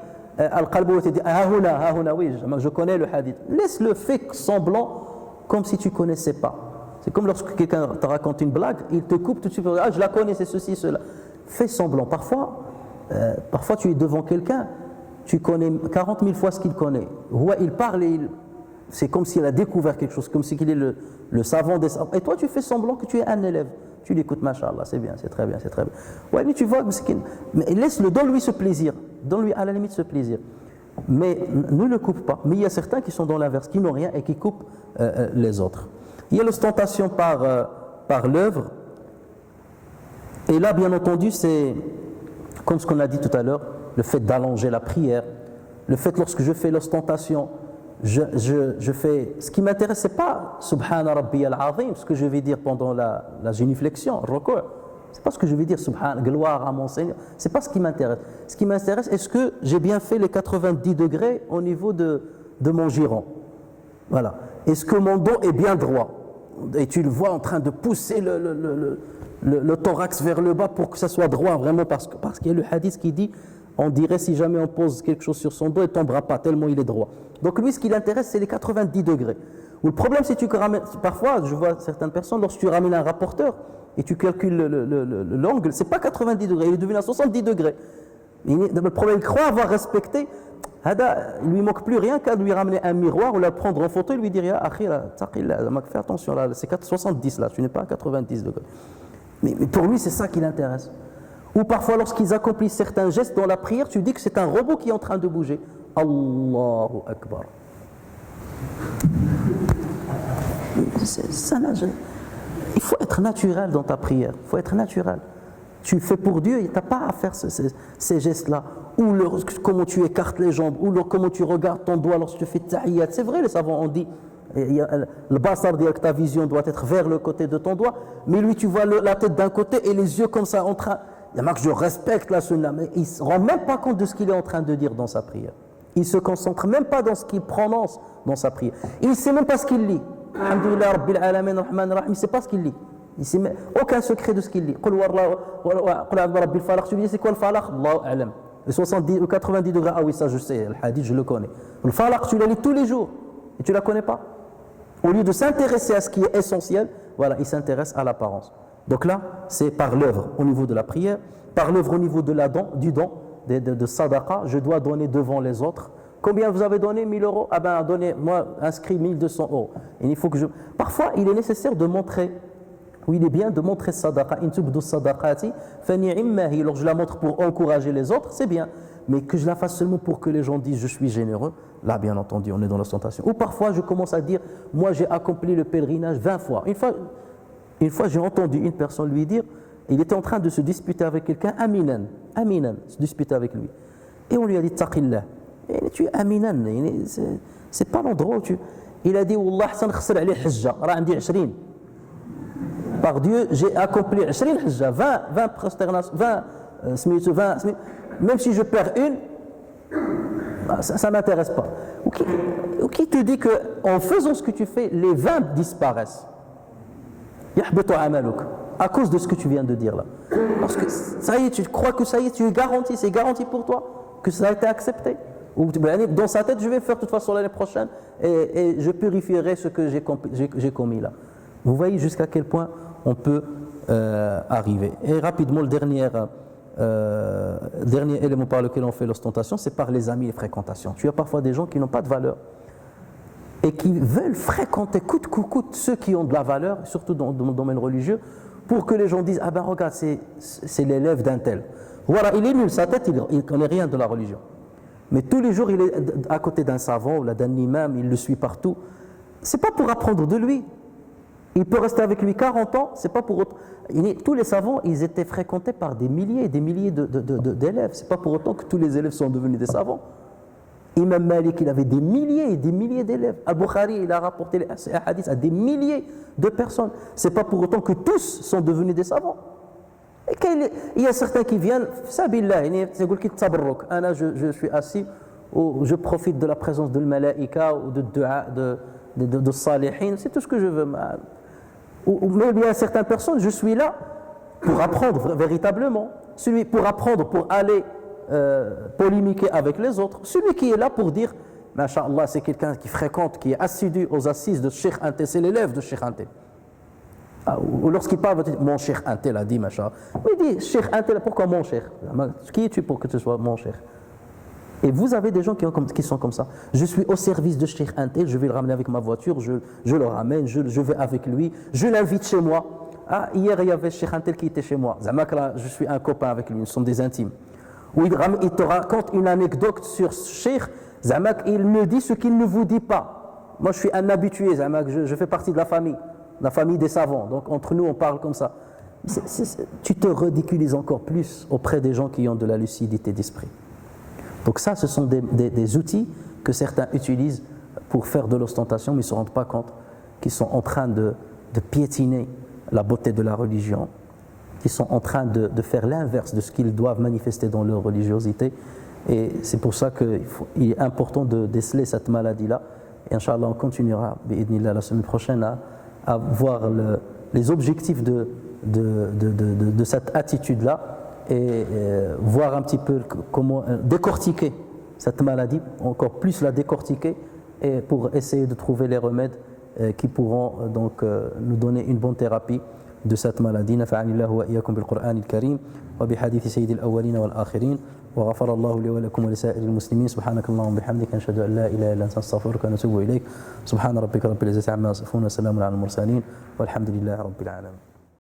Al-Qalbu, tu dis, Hahuna, oui, je connais le hadith. Laisse-le fait semblant comme si tu ne connaissais pas. C'est comme lorsque quelqu'un te raconte une blague, il te coupe tout de suite, je la connais, c'est ceci, cela. Fais semblant. Parfois, Parfois tu es devant quelqu'un, tu connais 40 000 fois ce qu'il connaît. Il parle et c'est comme s'il a découvert quelque chose, comme s'il est le savant des savants. Et toi tu fais semblant que tu es un élève. Tu l'écoutes, machallah, c'est bien, c'est très bien, c'est très bien. Ouais, mais tu vois, mais laisse-le, donne-lui ce plaisir. Donne-lui à la limite ce plaisir. Mais ne le coupe pas. Mais il y a certains qui sont dans l'inverse, qui n'ont rien et qui coupent les autres. Il y a l'ostentation par l'œuvre. Et là, bien entendu, c'est comme ce qu'on a dit tout à l'heure, le fait d'allonger la prière, le fait lorsque je fais l'ostentation, je fais. Ce qui m'intéresse, c'est pas Subhana Rabbi al-Azim, ce que je vais dire pendant la génuflexion, le recours. C'est pas ce que je vais dire, Subhana, gloire à mon Seigneur. C'est pas ce qui m'intéresse. Ce qui m'intéresse, est-ce que j'ai bien fait les 90 degrés au niveau de mon giron? Voilà. Est-ce que mon dos est bien droit? Et tu le vois en train de pousser le thorax vers le bas pour que ça soit droit, vraiment, parce qu'il y a le hadith qui dit, on dirait si jamais on pose quelque chose sur son dos, il ne tombera pas tellement il est droit. Donc lui, ce qui l'intéresse, c'est les 90 degrés. Ou le problème, c'est que tu ramènes, parfois, je vois certaines personnes, lorsque tu ramènes un rapporteur et tu calcules l'angle, c'est pas 90 degrés, il est devenu à 70 degrés. Le problème, il croit avoir respecté. Il lui manque plus rien qu'à lui ramener un miroir ou la prendre en photo et lui dire fais attention là, c'est 70 là, tu n'es pas à 90 degrés. Mais pour lui, c'est ça qui l'intéresse. Ou parfois, lorsqu'ils accomplissent certains gestes dans la prière, tu dis que c'est un robot qui est en train de bouger. Allahu Akbar. Il faut être naturel dans ta prière. Il faut être naturel. Tu fais pour Dieu, tu n'as pas à faire ces gestes-là. Ou comment tu écartes les jambes, ou comment tu regardes ton doigt lorsque tu fais tahiyyat. C'est vrai, les savants ont dit, le basar dit que ta vision doit être vers le côté de ton doigt, mais lui, tu vois la tête d'un côté et les yeux comme ça en train. Il y a marque, je respecte la sunna, mais il ne se rend même pas compte de ce qu'il est en train de dire dans sa prière. Il ne se concentre même pas dans ce qu'il prononce dans sa prière. Il ne sait même pas ce qu'il lit. Alhamdulillah, Rabbil Alamin, Rahman, Rahim, il ne sait pas ce qu'il lit. Il ne sait aucun secret de ce qu'il lit. Qul Rabbil Falaq, tu lui dis c'est quoi le Falaq? Allahu A'lam. Les 70 ou 90 degrés, ah oui, ça je sais, le hadith, je le connais. Le Falaq, tu la lis tous les jours et tu ne la connais pas. Au lieu de s'intéresser à ce qui est essentiel, voilà, il s'intéresse à l'apparence. Donc là, c'est par l'œuvre au niveau de la prière, par l'œuvre au niveau du don, de sadaqa, je dois donner devant les autres. Combien vous avez donné? 1000 euros? Ah ben, donnez-moi, inscrit 1200 euros. Et il faut que Parfois, il est nécessaire de montrer, ou il est bien de montrer sadaqa. In tubdu sadaqati fa ni'immahi. Alors je la montre pour encourager les autres, c'est bien. Mais que je la fasse seulement pour que les gens disent je suis généreux, là, bien entendu, on est dans l'ostentation. Ou parfois, je commence à dire, moi, j'ai accompli le pèlerinage 20 fois. Une fois, j'ai entendu une personne lui dire, il était en train de se disputer avec quelqu'un, Aminan, se disputer avec lui. Et on lui a dit, Taqillah. Et tu es Aminan, c'est pas l'endroit où tu. Il a dit, Wallah, san khsar ali hajja, ra'andi 20. Par Dieu, j'ai accompli 20 hajja, 20 prosternations, 20 même si je perds une, ça ne m'intéresse pas. Ou qui te dit qu'en faisant ce que tu fais, les 20 disparaissent? Yahbitu amaluk, à cause de ce que tu viens de dire là. Parce que ça y est, tu crois que ça y est, tu es garanti, c'est garanti pour toi, que ça a été accepté. Ou dans sa tête, je vais faire de toute façon l'année prochaine et je purifierai ce que j'ai commis là. Vous voyez jusqu'à quel point on peut arriver. Et rapidement, le dernier élément par lequel on fait l'ostentation, c'est par les amis et les fréquentations. Tu as parfois des gens qui n'ont pas de valeur et qui veulent fréquenter coûte que coûte ceux qui ont de la valeur, surtout dans le domaine religieux, pour que les gens disent « Ah ben regarde, c'est l'élève d'un tel. » Voilà, il est nul, sa tête, il ne connaît rien de la religion. Mais tous les jours, il est à côté d'un savant ou d'un imam, il le suit partout. Ce n'est pas pour apprendre de lui. Il peut rester avec lui 40 ans, c'est pas pour autant. Tous les savants, ils étaient fréquentés par des milliers et des milliers d'élèves. C'est pas pour autant que tous les élèves sont devenus des savants. Imam Malik, il avait des milliers et des milliers d'élèves. Al-Bukhari, il a rapporté les hadiths à des milliers de personnes. C'est pas pour autant que tous sont devenus des savants. Et il y a certains qui viennent, Sabillah, je suis assis, je profite de la présence de l'Malaïka ou de dua, de salihin, c'est tout ce que je veux. Mais il y a certaines personnes, je suis là pour apprendre véritablement. Celui pour apprendre, pour aller polémiquer avec les autres. Celui qui est là pour dire, Masha'Allah, c'est quelqu'un qui fréquente, qui est assidu aux assises de Cheikh Ante, c'est l'élève de Cheikh Ante. Ou lorsqu'il parle, il va dire mon cheikh un tel a dit, machin. Mais il dit cheikh un tel, pourquoi mon cheikh? Qui es-tu pour que tu sois mon cheikh? Et vous avez des gens qui sont comme ça. Je suis au service de cheikh un tel, je vais le ramener avec ma voiture, je le ramène, je vais avec lui, je l'invite chez moi. Ah, hier il y avait cheikh un tel qui était chez moi. Zamak, là, je suis un copain avec lui, nous sommes des intimes. Ou il te raconte une anecdote sur ce cheikh, Zamak, il me dit ce qu'il ne vous dit pas. Moi je suis un habitué, Zamak, je fais partie de la famille des savants. Donc entre nous on parle comme ça. Tu te ridiculises encore plus auprès des gens qui ont de la lucidité d'esprit. Donc ça, ce sont des outils que certains utilisent pour faire de l'ostentation, mais ils ne se rendent pas compte qu'ils sont en train de piétiner la beauté de la religion, qu'ils sont en train de faire l'inverse de ce qu'ils doivent manifester dans leur religiosité. Et c'est pour ça qu'il est important de déceler cette maladie-là. Et Inch'Allah, on continuera, bi'idhnillah, la semaine prochaine, à voir les objectifs de cette attitude-là, et voir un petit peu comment décortiquer cette maladie, encore plus la décortiquer, et pour essayer de trouver les remèdes qui pourront donc nous donner une bonne thérapie de cette maladie. Nafa'ani Allahu wa iyyakum bil Qur'an al-Karim wa bi hadithi sayyidil awwalin wal akhirin wa ghafara Allahu li wa lakum wa li sa'iril muslimin. Subhanakallahumma wa bihamdika ashhadu an la ilaha illa anta astaghfiruka wa atubu ilayk. Subhana rabbika rabbil izzati amma yasifun wa salamun 'alal mursalin walhamdulillahi rabbil alamin.